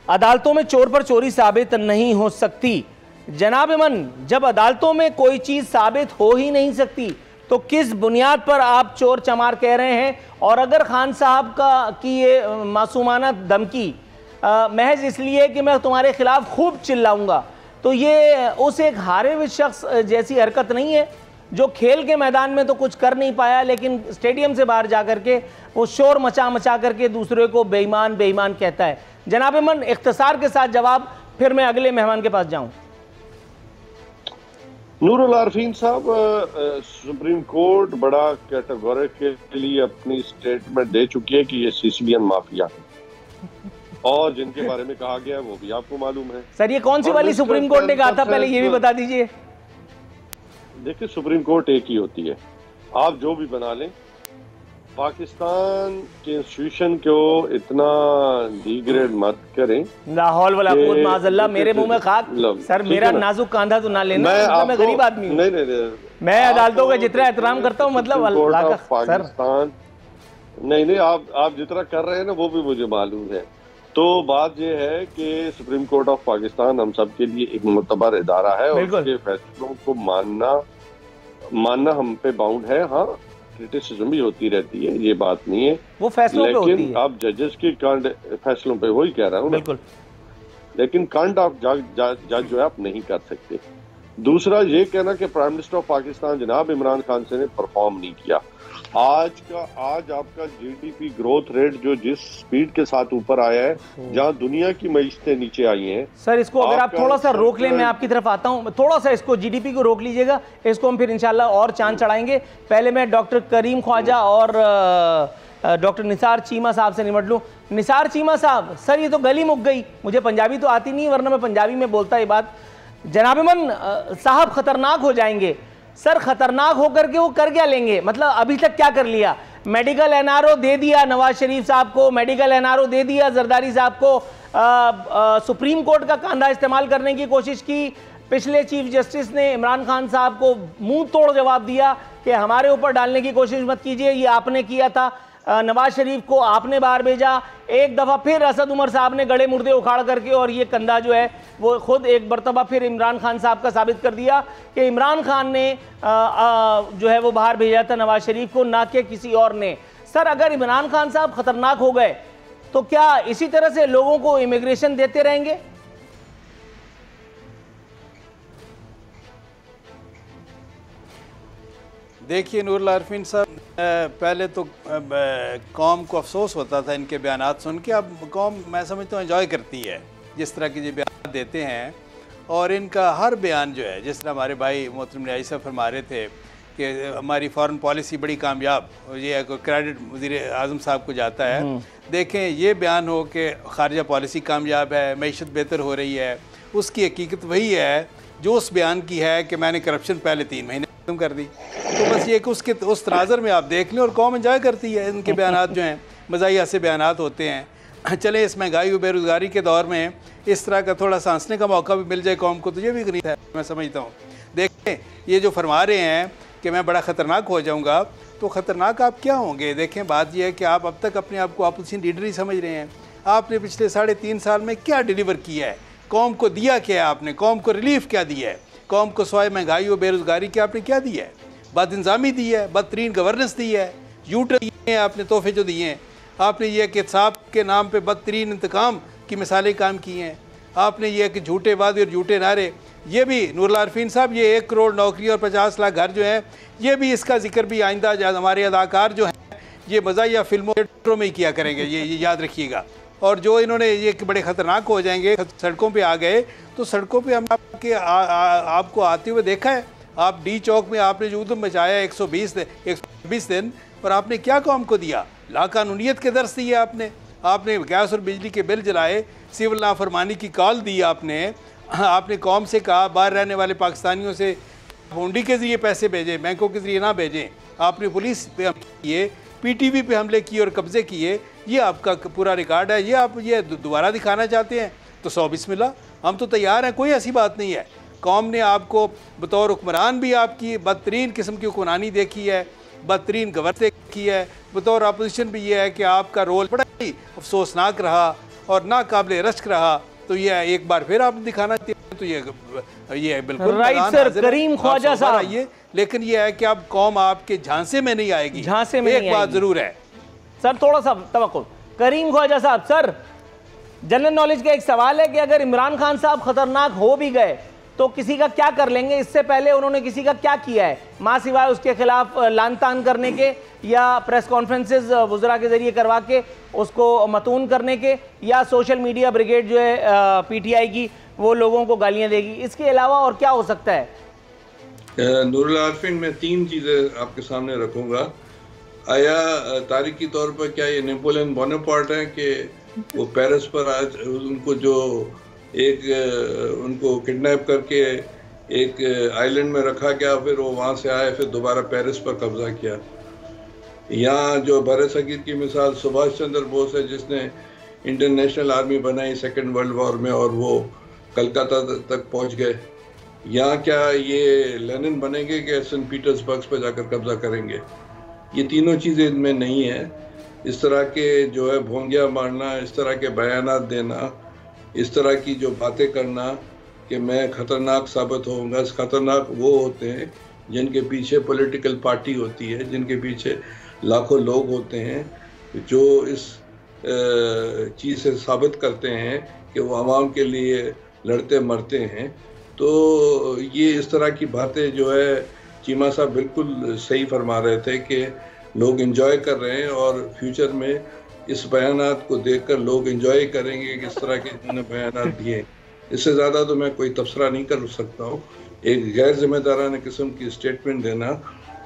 अदालतों में चोर पर चोरी साबित नहीं हो सकती। जनाब इमन, जब अदालतों में कोई चीज़ साबित हो ही नहीं सकती तो किस बुनियाद पर आप चोर चमार कह रहे हैं? और अगर खान साहब की ये मासूमाना धमकी महज इसलिए कि मैं तुम्हारे खिलाफ खूब चिल्लाऊंगा, तो ये उस एक हारे हुए शख्स जैसी हरकत नहीं है जो खेल के मैदान में तो कुछ कर नहीं पाया लेकिन स्टेडियम से बाहर जाकर के वो शोर मचा करके दूसरे को बेईमान बेईमान कहता है। जनाब इमन, इख्तिसार के साथ जवाब, फिर मैं अगले मेहमान के पास जाऊं। नूरुल आरफीन साहब, सुप्रीम कोर्ट बड़ा कैटेगोरिकली अपनी स्टेटमेंट दे चुकी है कि ये सिसिलियन माफिया है और जिनके बारे में कहा गया है वो भी आपको मालूम है। सर ये कौन सी वाली सुप्रीम कोर्ट ने कहा था, पहले ये भी बता दीजिए। देखिए सुप्रीम कोर्ट एक ही होती है, आप जो भी बना लें, पाकिस्तान के इंस्टीट्यूशन को इतना डिग्रेड मत करें। लाहौल वाला खुद माज़अल्लाह मेरे मुंह में खाक। सर मेरा नाजुक कांधा तो ना लेना, मैं गरीब आदमी हूं। नहीं, मैं अदालतों का जितना एहतराम करता हूं, मतलब अल्लाह का पाकिस्तान नहीं आप जितना कर रहे हैं ना वो भी मुझे मालूम है। तो बात यह है कि सुप्रीम कोर्ट ऑफ पाकिस्तान हम सब के लिए एक मुतबर इदारा है और उसके फैसलों को मानना हम पे बाउंड है। हाँ, क्रिटिसिज्म भी होती रहती है, ये बात नहीं है, वो फैसलों पे होती है। आप जजेस की फैसलों पे वही कह रहा हूँ बिल्कुल, लेकिन कांड ऑफ जज जो है आप नहीं कर सकते। दूसरा ये कहना कि प्राइम मिनिस्टर ऑफ पाकिस्तान जनाब इमरान खान से ने परफॉर्म नहीं किया। आज आपका जीडीपी ग्रोथ रेट जो जिस स्पीड के साथ ऊपर आया है, जहां दुनिया की मईशतें नीचे आई हैं। सर इसको अगर आप थोड़ा सा रोक लें, मैं आपकी तरफ आता हूं, थोड़ा सा इसको जीडीपी को रोक लीजिएगा, इसको हम फिर इंशाल्लाह और चांद चढ़ाएंगे। पहले मैं डॉक्टर करीम ख्वाजा और डॉक्टर निसार चीमा साहब से निमट लूँ। निसार चीमा साहब, सर ये तो गली मुक गई, मुझे पंजाबी तो आती नहीं वरना मैं पंजाबी में बोलता ये बात। जनाब इमन साहब खतरनाक हो जाएंगे। सर खतरनाक होकर के वो कर क्या लेंगे, मतलब अभी तक क्या कर लिया? मेडिकल एनआरओ दे दिया नवाज शरीफ साहब को, मेडिकल एनआरओ दे दिया जरदारी साहब को, सुप्रीम कोर्ट का कांधा इस्तेमाल करने की कोशिश की। पिछले चीफ जस्टिस ने इमरान खान साहब को मुंह तोड़ जवाब दिया कि हमारे ऊपर डालने की कोशिश मत कीजिए, ये आपने किया था। नवाज शरीफ को आपने बाहर भेजा। एक दफ़ा फिर असद उमर साहब ने गड़े मुर्दे उखाड़ करके और ये कंधा जो है वो खुद एक मरतबा फिर इमरान खान साहब का साबित कर दिया कि इमरान खान ने जो है वो बाहर भेजा था नवाज शरीफ को, ना कि किसी और ने। सर अगर इमरान खान साहब खतरनाक हो गए तो क्या इसी तरह से लोगों को इमिग्रेशन देते रहेंगे? देखिए नूरुल आरिफीन साहब, पहले तो कौम को अफसोस होता था इनके बयानात सुन के। अब कौम मैं समझता हूँ एंजॉय करती है जिस तरह के जो बयान देते हैं, और इनका हर बयान जो है, जिस तरह हमारे भाई मोहतरम न्याजी साहब फरमा रहे थे कि हमारी फॉरेन पॉलिसी बड़ी कामयाब, ये क्रेडिट वज़ीर आज़म साहब को जाता है। देखें ये बयान हो कि खारजा पॉलिसी कामयाब है, मईशत बेहतर हो रही है, उसकी हकीकत वही है जो उस बयान की है कि मैंने करप्शन पहले 3 महीने खत्म कर दी। तो बस ये कि उसके उस तनाज़र में आप देख लें, और कौम एंजॉय करती है इनके बयानात जो हैं, मज़ाहिया से बयानात होते हैं। चले इस महंगाई और बेरोज़गारी के दौर में इस तरह का थोड़ा सा हंसने का मौका भी मिल जाए कौम को, तो ये भी गरीब है मैं समझता हूँ। देखें ये जो फरमा रहे हैं कि मैं बड़ा ख़तरनाक हो जाऊँगा, तो ख़तरनाक आप क्या होंगे? देखें बात यह है कि आप अब तक अपने आप को अपोजिशन लीडर ही समझ रहे हैं। आपने पिछले 3.5 साल में क्या डिलीवर किया है? कौम को दिया क्या है आपने? कौम को रिलीफ क्या दिया है? कौम को सवाए महंगाई और बेरोज़गारी के आपने क्या दिया है? बदइंजामी दी है, बदतरीन गवर्नेंस दी है, यूटर दिए हैं आपने, तोहफे जो दिए हैं आपने, ये कि साहब के नाम पे बदतरीन इंतकाम की मिसालें काम की हैं आपने, ये कि झूठे वादे और झूठे नारे। ये भी नूरुल आरिफीन साहब, ये 1 करोड़ नौकरी और 50 लाख घर जो है, ये भी इसका जिक्र भी आइंदा हमारे अदाकार जो हैं ये मज़ाहिया फिल्मों थिएटरों में ही किया करेंगे, ये याद रखिएगा। और जो इन्होंने ये कि बड़े ख़तरनाक हो जाएंगे, सड़कों पे आ गए, तो सड़कों पे हम आपको आते हुए देखा है। आप डी चौक में आपने जो उधम मचाया 120 दिन, और आपने क्या कौम को दिया? लाकानूनियत के दर्स दिए आपने गैस और बिजली के बिल जलाए, सिविल नाफरमानी की कॉल दी आपने कौम से कहा बाहर रहने वाले पाकिस्तानियों से हुंडी के ज़रिए पैसे भेजें, बैंकों के ज़रिए ना भेजें। आपने पुलिस पे हमले किए, PTV पे हमले किए और कब्ज़े किए। ये आपका पूरा रिकॉर्ड है। ये आप ये दोबारा दिखाना चाहते हैं तो 100 बिस्मिल्लाह, हम तो तैयार हैं, कोई ऐसी बात नहीं है। कौम ने आपको बतौर हुक्मरान भी आपकी बदतरीन किस्म की हुक्मरानी देखी है, बदतरीन गवर्नेंस देखी है, बतौर अपोजिशन भी ये है कि आपका रोल बड़ा ही अफसोसनाक रहा और नाकाबिले रश्क रहा। तो ये एक बार फिर आप दिखाना चाहिए, तो ये बिल्कुल राइट सर। करीम ख्वाजा साहब आइए, लेकिन ये है कि अब कौम आपके झांसे में नहीं आएगी, झांसे में एक बात जरूर है सर, थोड़ा सा तवक्कुल। करीम ख्वाजा साहब, सर जनरल नॉलेज का एक सवाल है कि अगर इमरान खान साहब खतरनाक हो भी गए तो किसी का क्या कर लेंगे? इससे पहले उन्होंने किसी का क्या किया है मां सिवाय उसके खिलाफ लान तान करने के, या प्रेस कॉन्फ्रेंसेस वुज़रा के जरिए करवा के उसको मतून करने के, या सोशल मीडिया ब्रिगेड जो है PTI की वो लोगों को गालियां देगी? इसके अलावा और क्या हो सकता है? नूरुल आरिफीन, मैं 3 चीज़ें आपके सामने रखूँगा। आया तारीखी तौर पर क्या ये नेपोलियन बोनापार्ट हैं कि वो पेरिस पर आज उनको जो उनको किडनैप करके एक आइलैंड में रखा गया, फिर वो वहाँ से आए, फिर दोबारा पेरिस पर कब्जा किया। यहाँ जो बरसगीर की मिसाल सुभाष चंद्र बोस है, जिसने इंटरनेशनल आर्मी बनाई 2nd वर्ल्ड वॉर में, और वो कलकत्ता तक पहुँच गए। यहाँ क्या ये लेनिन बनेंगे कि सेंट पीटर्सबर्ग पर जाकर कब्जा करेंगे? ये तीनों चीज़ें इनमें नहीं है। इस तरह के जो है भोंगिया मारना, इस तरह के बयानात देना, इस तरह की जो बातें करना कि मैं खतरनाक साबित होऊंगा, खतरनाक वो होते हैं जिनके पीछे पॉलिटिकल पार्टी होती है, जिनके पीछे लाखों लोग होते हैं जो इस चीज़ से साबित करते हैं कि वो आवाम के लिए लड़ते मरते हैं। तो ये इस तरह की बातें जो है चीमा साहब बिल्कुल सही फरमा रहे थे कि लोग एंजॉय कर रहे हैं, और फ्यूचर में इस बयानात को देखकर लोग एंजॉय करेंगे कि इस तरह के इन्होंने बयानात दिए। इससे ज़्यादा तो मैं कोई तबसरा नहीं कर सकता हूँ। एक गैर जिम्मेदाराना किस्म की स्टेटमेंट देना,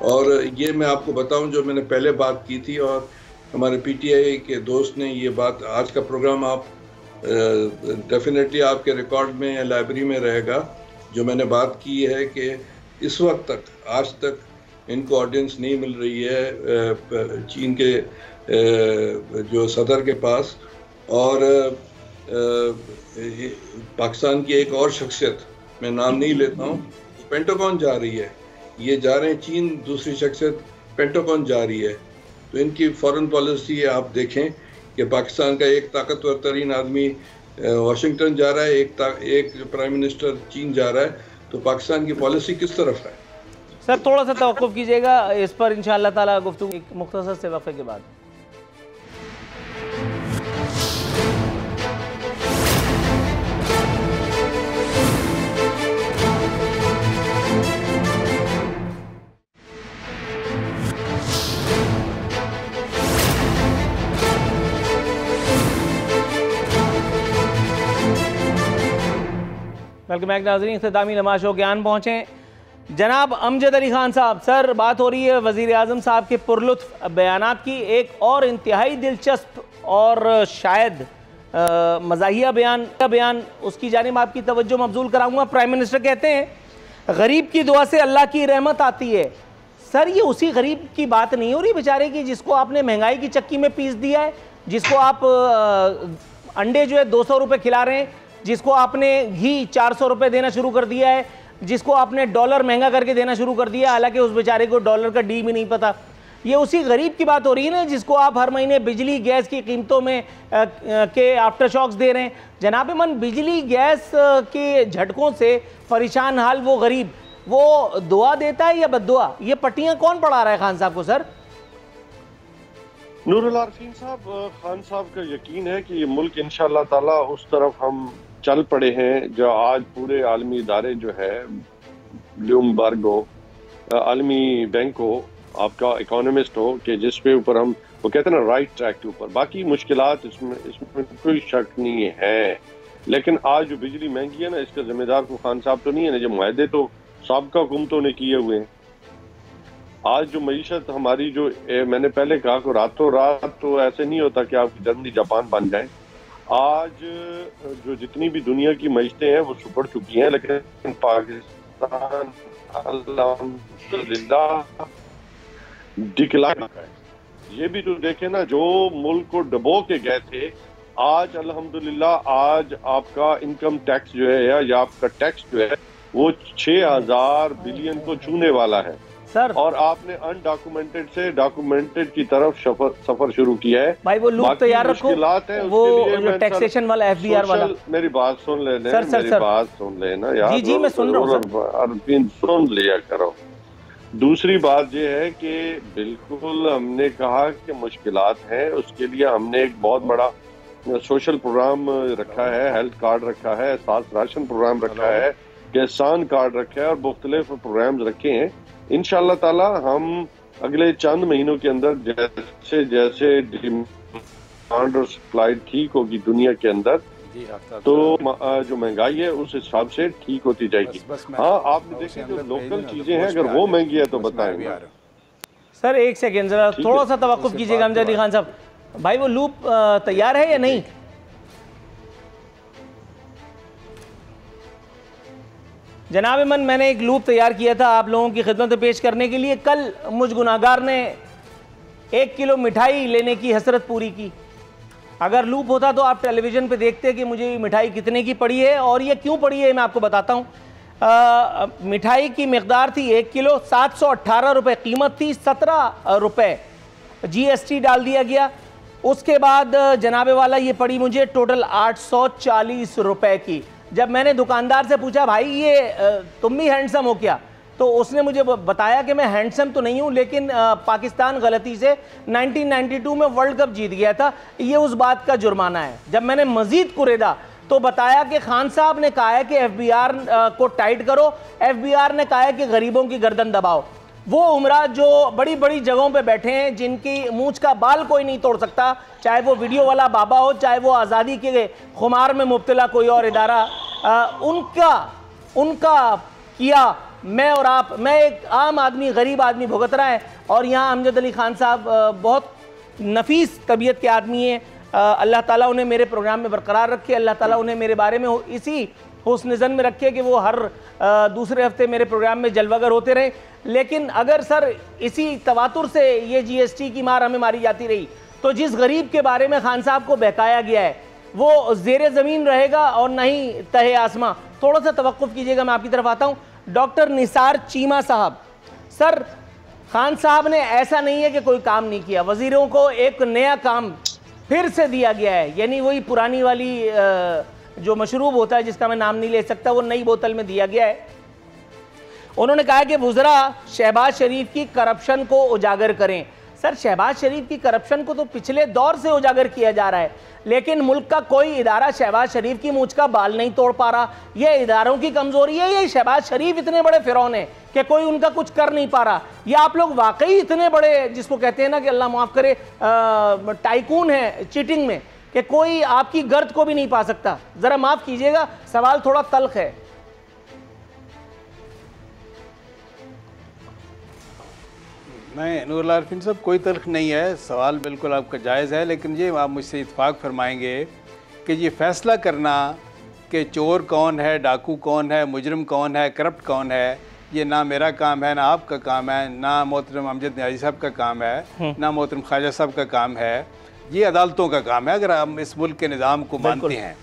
और ये मैं आपको बताऊं जो मैंने पहले बात की थी, और हमारे PTI के दोस्त ने ये बात, आज का प्रोग्राम आप डेफिनेटली आपके रिकॉर्ड में या लाइब्रेरी में रहेगा, जो मैंने बात की है कि इस वक्त तक, आज तक इनको ऑडियंस नहीं मिल रही है चीन के जो सदर के पास। और पाकिस्तान की एक और शख्सियत, मैं नाम नहीं लेता हूँ, पेंटागन जा रही है, ये जा रहे हैं चीन, दूसरी शख्सियत पेंटागन जा रही है। तो इनकी फॉरेन पॉलिसी आप देखें कि पाकिस्तान का एक ताकतवर तरीन आदमी वाशिंगटन जा रहा है, एक प्राइम मिनिस्टर चीन जा रहा है, तो पाकिस्तान की पॉलिसी किस तरफ है? सर थोड़ा सा तवक्कुफ कीजिएगा इस पर, इंशाअल्लाह ताला गुफ्तगू एक मुख्तसर से वक्फे के बाद। वेलकम बैक नाज़रीन, इख्तितामी लम्हा शो के आन पहुँचे जनाब अमजद अली खान साहब। सर, बात हो रही है वज़ीर आज़म साहब के पुरलुत्फ बयानात की। एक और इंतहाई दिलचस्प और शायद मज़ाहिया बयान उसकी जानिब आपकी तवज्जो मबजूल कराऊंगा। प्राइम मिनिस्टर कहते हैं गरीब की दुआ से अल्लाह की रहमत आती है। सर, ये उसी गरीब की बात नहीं हो रही बेचारे की जिसको आपने महंगाई की चक्की में पीस दिया है, जिसको आप अंडे जो है 200 रुपये खिला रहे हैं, जिसको आपने घी 400 रुपये देना शुरू कर दिया है, जिसको आपने डॉलर महंगा करके देना शुरू कर दिया, हालांकि उस बेचारे को डॉलर का डी भी नहीं पता। ये उसी गरीब की बात हो रही है ना जिसको आप हर महीने बिजली गैस की कीमतों में के आफ्टर शॉक्स दे रहे हैं। जनाब मन, बिजली गैस के झटकों से परेशान हाल वो गरीब, वो दुआ देता है या बद्दुआ? ये पट्टियां कौन पढ़ा रहा है खान साहब को? सर नूरुल आरफीन साहब, खान साहब का यकीन है कि ये मुल्क इंशाअल्लाह ताला उस तरफ हम चल पड़े हैं जो आज पूरे आलमी इदारे जो है, ब्लूमबर्ग हो, आलमी बैंक हो, आपका इकोनॉमिस्ट हो, कि जिस पे ऊपर हम वो कहते हैं ना राइट ट्रैक के ऊपर। बाकी मुश्किलात इसमें कोई शक नहीं है, लेकिन आज जो बिजली महंगी है ना, इसका जिम्मेदार को खान साहब तो नहीं है ना। जो मुआहदे तो साबका हुकूमतों ने किए हुए हैं। आज जो मईशत हमारी जो मैंने पहले कहा कि रातों रात तो ऐसे नहीं होता कि आप जर्मनी जापान बन जाए। आज जो जितनी भी दुनिया की मईशतें हैं वो सुपड़ चुकी हैं, लेकिन पाकिस्तान अल्हम्दुलिल्लाह डिक्लाइन है। ये भी तो देखे ना, जो मुल्क को डबो के गए थे, आज अल्हम्दुलिल्लाह आज आपका इनकम टैक्स जो है या आपका टैक्स जो है वो 6000 बिलियन को छूने वाला है सर। और आपने अनडॉक्यूमेंटेड से डॉक्यूमेंटेड की तरफ सफर शुरू किया है। भाई वो लूप तैयार रखो, वो जो टैक्सेशन वाला FBR वाला। मेरी बात सुन लेना, मेरी बात सुन लेना यार। जी जी मैं सुन रहा हूँ, सुन लिया करो। दूसरी बात ये है कि बिल्कुल हमने कहा कि मुश्किलात हैं, उसके लिए हमने एक बहुत बड़ा सोशल प्रोग्राम रखा है, हेल्थ कार्ड रखा है, साथ राशन प्रोग्राम रखा है, किसान कार्ड रखा है और मुख्तलिफ प्रोग्राम्स रखे हैं। इंशाअल्लाह ताला हम अगले चंद महीनों के अंदर जैसे जैसे डिमांड और सप्लाई ठीक होगी दुनिया के अंदर, तो जो महंगाई है उस हिसाब से ठीक होती जाएगी। हाँ, आपने देखा जो लोकल चीजें हैं अगर वो महंगी है तो बताएंगे। सर एक सेकेंड, जरा थोड़ा सा तवक्कुफ कीजिएगा अमजद अली खान साहब। भाई वो लूप तैयार है या नहीं? जनाब मन, मैंने एक लूप तैयार किया था आप लोगों की खिदमत में पेश करने के लिए। कल मुझ गुनाहगार ने 1 किलो मिठाई लेने की हसरत पूरी की। अगर लूप होता तो आप टेलीविज़न पे देखते कि मुझे मिठाई कितने की पड़ी है और ये क्यों पड़ी है, मैं आपको बताता हूँ। मिठाई की मिकदार थी 1 किलो, 718 रुपये कीमत थी, 17 रुपये GST डाल दिया गया। उसके बाद जनाबे वाला ये पड़ी मुझे टोटल 840 रुपये की। जब मैंने दुकानदार से पूछा भाई ये तुम भी हैंडसम हो क्या, तो उसने मुझे बताया कि मैं हैंडसम तो नहीं हूँ, लेकिन पाकिस्तान गलती से 1992 में वर्ल्ड कप जीत गया था, ये उस बात का जुर्माना है। जब मैंने मजीद कुरेदा तो बताया कि खान साहब ने कहा है कि FBR को टाइट करो, FBR ने कहा है कि गरीबों की गर्दन दबाओ। वो उमरा जो बड़ी बड़ी जगहों पे बैठे हैं, जिनकी मूंछ का बाल कोई नहीं तोड़ सकता, चाहे वो वीडियो वाला बाबा हो, चाहे वो आज़ादी के खुमार में मुब्तला कोई और इदारा, उनका किया मैं और आप, मैं एक आम आदमी, गरीब आदमी भुगत रहा है। और यहाँ अमजद अली खान साहब बहुत नफीस तबीयत के आदमी हैं। अल्लाह ताला उन्हें मेरे प्रोग्राम में बरकरार रखे, अल्लाह ताला उन्हें मेरे बारे में इसी हुस्न ज़न में रखे कि वो हर दूसरे हफ्ते मेरे प्रोग्राम में जलवागर होते रहे। लेकिन अगर सर इसी तवातुर से ये GST की मार हमें मारी जाती रही, तो जिस गरीब के बारे में खान साहब को बहकाया गया है वो ज़ेरे ज़मीन रहेगा और नहीं तहे आसमां। थोड़ा सा तवक्कुफ कीजिएगा, मैं आपकी तरफ आता हूँ। डॉक्टर निसार चीमा साहब, सर खान साहब ने ऐसा नहीं है कि कोई काम नहीं किया, वज़ीरों को एक नया काम फिर से दिया गया है, यानी वही पुरानी वाली जो मशरूब होता है जिसका मैं नाम नहीं ले सकता, वो नई बोतल में दिया गया है। उन्होंने कहा कि वुज़रा शहबाज शरीफ की करप्शन को उजागर करें। सर शहबाज शरीफ की करप्शन को तो पिछले दौर से उजागर किया जा रहा है, लेकिन मुल्क का कोई इदारा शहबाज शरीफ की मूंछ का बाल नहीं तोड़ पा रहा। ये इदारों की कमजोरी है, ये शहबाज शरीफ इतने बड़े फिरौन हैं कि कोई उनका कुछ कर नहीं पा रहा, या आप लोग वाकई इतने बड़े, जिसको कहते हैं ना कि अल्लाह माफ़ करे, टाइकून है चीटिंग में, कि कोई आपकी गर्द को भी नहीं पा सकता। ज़रा माफ़ कीजिएगा, सवाल थोड़ा तल्ख है। नहीं नूरुल आरिफीन साहब, कोई तल्ख नहीं है, सवाल बिल्कुल आपका जायज़ है, लेकिन ये आप मुझसे इत्तेफाक फरमाएंगे कि ये फ़ैसला करना कि चोर कौन है, डाकू कौन है, मुजरिम कौन है, करप्ट कौन है, ये ना मेरा काम है, ना आपका काम है, ना मोहतरम अमजद न्याजी साहब का काम है, ना मोहतरम ख्वाजा साहब का काम है, ये अदालतों का काम है अगर हम इस मुल्क के निज़ाम को मानते हैं।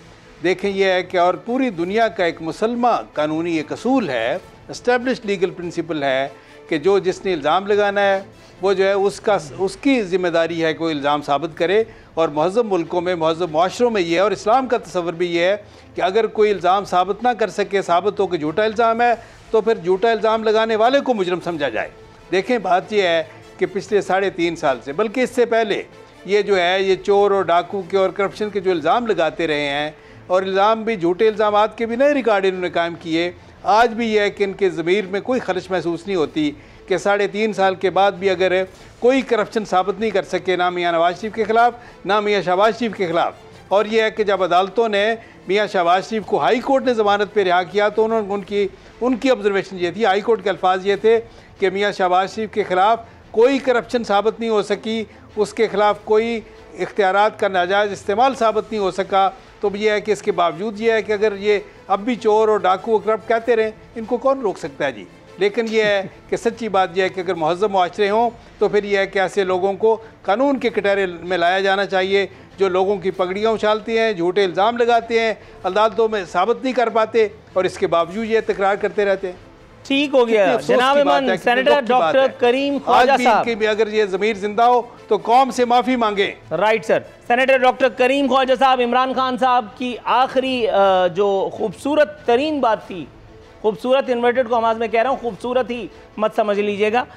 देखें ये है कि और पूरी दुनिया का एक मुसलमा कानूनी एक असूल है, एस्टेब्लिश्ड लीगल प्रिंसिपल है कि जो जिसने इल्ज़ाम लगाना है वो जो है उसकी ज़िम्मेदारी है कोई इल्ज़ाम साबित करे। और महज़ब मुल्कों में, महज़ब माशरों में ये है, और इस्लाम का तसव्वुर भी ये है कि अगर कोई इल्ज़ाम साबित ना कर सके, साबित हो कि झूठा इल्ज़ाम है, तो फिर झूठा इल्ज़ाम लगाने वाले को मुजरिम समझा जाए। देखें बात यह है कि पिछले 3.5 साल से, बल्कि इससे पहले ये जो है ये चोर और डाकू के और करप्शन के जो इल्ज़ाम लगाते रहे हैं, और इल्ज़ाम भी झूठे इल्ज़ाम के भी नए रिकॉर्ड इन्होंने कायम किए। आज भी यह है कि इनके ज़मीर में कोई खलश महसूस नहीं होती कि 3.5 साल के बाद भी अगर कोई करप्शन साबित नहीं कर सके, ना मियाँ नवाज शरीफ के ख़िलाफ़, ना मियाँ शहबाज शरीफ के ख़िलाफ़। और यह है कि जब अदालतों ने मियाँ शहबाज शरीफ को हाई कोर्ट ने ज़मानत पर रिहा किया तो उन्होंने उनकी ऑब्जर्वेशन ये थी, हाई कोर्ट के अल्फाज ये थे कि मियाँ शहबाज शरीफ के ख़िलाफ़ कोई करप्शन साबित नहीं हो सकी, उसके ख़िलाफ़ कोई इख्तियारात का नाजायज़ इस्तेमाल साबित नहीं हो सका। तो ये है कि इसके बावजूद ये है कि अगर ये अब भी चोर और डाकू और करप्ट कहते रहें, इनको कौन रोक सकता है जी। लेकिन यह है कि सच्ची बात यह है कि अगर महज़्ज़ब मुआशरे हों तो फिर यह है कि ऐसे लोगों को कानून के कटहरे में लाया जाना चाहिए जो लोगों की पगड़ियाँ उछालते हैं, झूठे इल्ज़ाम लगाते हैं, अदालतों में साबित नहीं कर पाते और इसके बावजूद ये तकरार करते रहते हैं। ठीक हो गया जनाब इमाम। सेनेटर डॉक्टर करीम ख्वाजा साहब भी अगर ये ज़मीर जिंदा हो तो कौम से माफ़ी मांगे। Right sir. Senator doctor Karim Khwaja साहब, इमरान खान साहब की आखिरी जो खूबसूरत तरीन बात थी, खूबसूरत इन्वर्टेड कॉमास में कह रहा हूँ, खूबसूरत ही मत समझ लीजिएगा,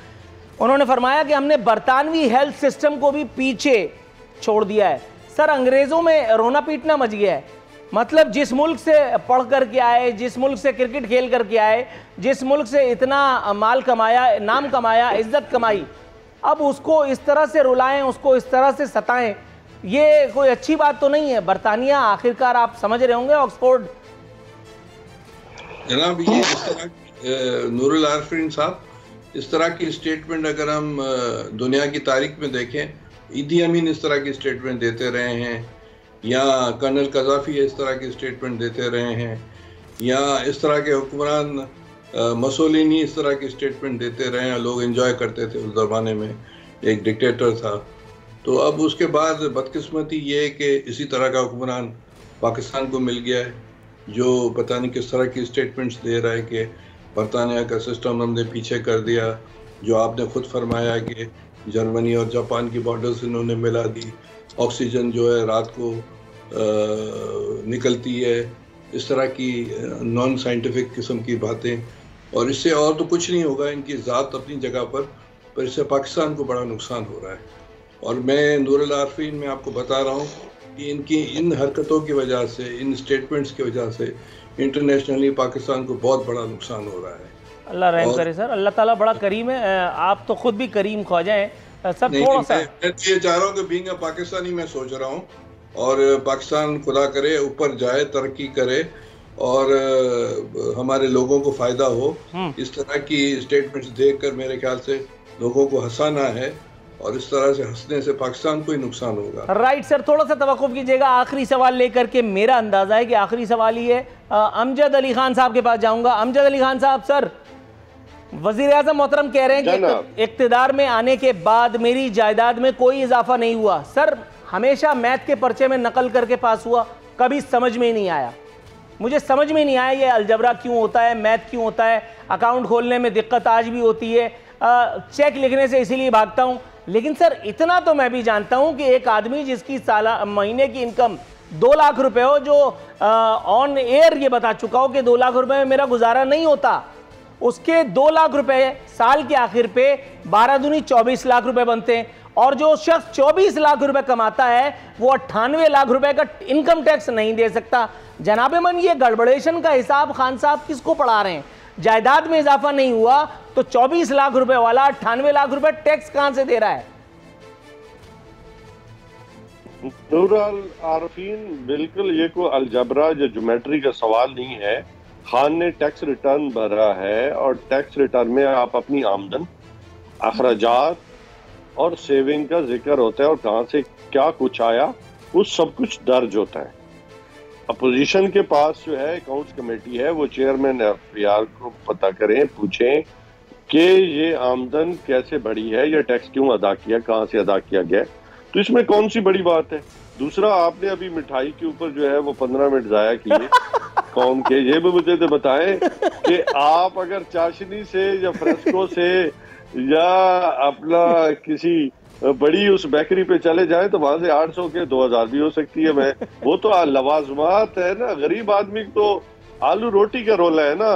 उन्होंने फरमाया कि हमने बरतानवी हेल्थ सिस्टम को भी पीछे छोड़ दिया है। सर अंग्रेज़ों में रोना पीटना मच गया है। मतलब जिस मुल्क से पढ़ कर के आए, जिस मुल्क से क्रिकेट खेल कर के आए, जिस मुल्क से इतना माल कमाया, नाम कमाया, इज्जत कमाई, अब उसको इस तरह से रुलाएं, उसको इस तरह से सताएं, ये कोई अच्छी बात तो नहीं है। बरतानिया आखिरकार आप समझ रहे होंगे ऑक्सफोर्ड। जनाब ये इस तरह नूरुल आरिफीन साहब, इस तरह की स्टेटमेंट अगर हम दुनिया की तारीख में देखें, ईदी अमीन इस तरह की स्टेटमेंट देते रहे हैं, या कर्नल कज़ाफ़ी इस तरह की स्टेटमेंट देते रहे हैं, या इस तरह के हुक्मरान मसोलिनी इस तरह की स्टेटमेंट देते रहे हैं। लोग एंजॉय करते थे उस ज़माने में, एक डिक्टेटर था। तो अब उसके बाद बदकिस्मती ये है कि इसी तरह का हुक्मरान पाकिस्तान को मिल गया है जो पता नहीं किस तरह की स्टेटमेंट्स दे रहा है कि बरतानिया का सिस्टम हमने पीछे कर दिया, जो आपने खुद फरमाया कि जर्मनी और जापान की बॉर्डर्स इन्होंने मिला दी, ऑक्सीजन जो है रात को निकलती है, इस तरह की नॉन साइंटिफिक किस्म की बातें। और इससे और तो कुछ नहीं होगा, इनकी ज़ात अपनी जगह पर इससे पाकिस्तान को बड़ा नुकसान हो रहा है। और मैं नूरुल आरिफीन में आपको बता रहा हूँ कि इनकी इन हरकतों की वजह से, इन स्टेटमेंट्स की वजह से इंटरनेशनली पाकिस्तान को बहुत बड़ा नुकसान हो रहा है। अल्लाह रहम करे सर, अल्लाह ताला बड़ा करीम है। आप तो खुद भी करीम ख्वाजा हैं सर। थोड़ा सा मैं ये चाह रहा हूँ कि बीइंग अ पाकिस्तानी मैं सोच रहा हूँ, और पाकिस्तान खुदा करे ऊपर जाए, तरक्की करे और हमारे लोगों को फ़ायदा हो। इस तरह की स्टेटमेंट्स देखकर मेरे ख्याल से लोगों को हंसाना है, और इस तरह से हंसने से पाकिस्तान को ही नुकसान होगा। राइट सर, थोड़ा सा तवक्कुफ कीजिएगा। आखिरी सवाल लेकर के मेरा अंदाज़ा है कि आखिरी सवाल ही है, अमजद अली खान साहब के पास जाऊंगा। अमजद अली खान साहब, सर वज़ीर आज़म मोहतरम कह रहे हैं कि इक़्तिदार में आने के बाद मेरी जायदाद में कोई इजाफा नहीं हुआ। सर हमेशा मैथ के पर्चे में नकल करके पास हुआ, कभी समझ में ही नहीं आया। मुझे समझ में नहीं आया ये अलजबरा क्यों होता है, मैथ क्यों होता है। अकाउंट खोलने में दिक्कत आज भी होती है, चेक लिखने से इसीलिए भागता हूँ। लेकिन सर इतना तो मैं भी जानता हूँ कि एक आदमी जिसकी महीने की इनकम 2 लाख रुपए हो, जो ऑन एयर ये बता चुका हो कि 2 लाख रुपए में मेरा गुजारा नहीं होता, उसके 2 लाख रुपए साल के आखिर पे 12 दूनी 24 लाख रुपए बनते हैं। और जो शख्स 24 लाख रुपए कमाता है वो 98 लाख रुपए का इनकम टैक्स नहीं दे सकता। जनाबे मन, ये गड़बड़ेशन का हिसाब खान साहब किसको पढ़ा रहे हैं? जायदाद में इजाफा नहीं हुआ तो 24 लाख रुपए वाला 98 लाख रुपए टैक्स कहां से दे रहा है? नूरुल आरिफीन, बिल्कुल ये कोई अलजबरा या ज्योमेट्री का सवाल नहीं है। खान ने टैक्स रिटर्न भरा है और टैक्स रिटर्न में आप अपनी आमदन, अखराजात और सेविंग का जिक्र होता है और कहाँ से क्या कुछ आया वो सब कुछ दर्ज होता है। अपोजिशन के पास जो है अकाउंट्स कमेटी है, वो चेयरमैन एफआईआर को पता करें, पूछें कि ये आमदन कैसे बढ़ी है, ये टैक्स क्यों अदा किया, कहाँ से अदा किया गया, तो इसमें कौन सी बड़ी बात है। दूसरा, आपने अभी मिठाई के ऊपर जो है वो 15 मिनट जाया किए कौम के, ये भी मुझे तो बताएं कि आप अगर चाशनी से या फ्रेस्को से या अपना किसी बड़ी उस बेकरी पे चले जाए तो वहां से 800 के 2000 भी हो सकती है। मैं वो तो लवाजमात है ना, गरीब आदमी तो आलू रोटी का रोला है ना,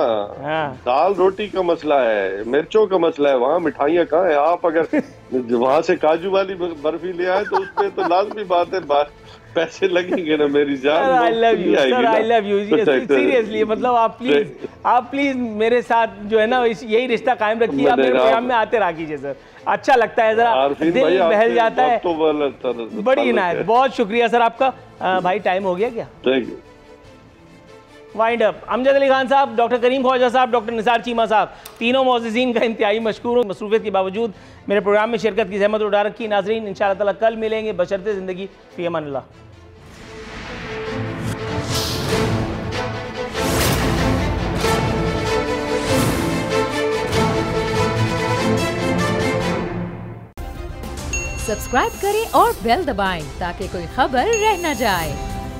दाल रोटी का मसला है, मिर्चों का मसला है, वहाँ मिठाइयाँ कहाँ है। आप अगर वहां से काजू वाली बर्फी ले आए तो उसपे तो लाजमी बात है पैसे लगेंगे ना मेरी जान। I love you sir, I love you seriously. मतलब आप प्लीज मेरे साथ जो है ना यही रिश्ता कायम रखिए, आप मेरे प्रोग्राम में आते रहा कीजिए सर, अच्छा लगता है, जरा दिल बहल जाता है। बड़ी इनायत, बहुत शुक्रिया सर आपका। भाई टाइम हो गया क्या? Thank you. Wind up. Amjad Ali Khan साहब, डॉक्टर करीम ख्वाजा साहब, डॉक्टर निसार चीमा साहब, तीनों मौज़िज़ीन का इंतहाई मशकूर हूँ। मसरूफियत के बावजूद मेरे प्रोग्राम में शिरकत की ज़हमत उठा रखी। नाज़रीन, इंशाअल्लाह ताला कल मिलेंगे बशर्ते ज़िंदगी। फ़ी अमानिल्लाह। सब्सक्राइब करें और बेल दबाएं ताकि कोई खबर रह न जाए।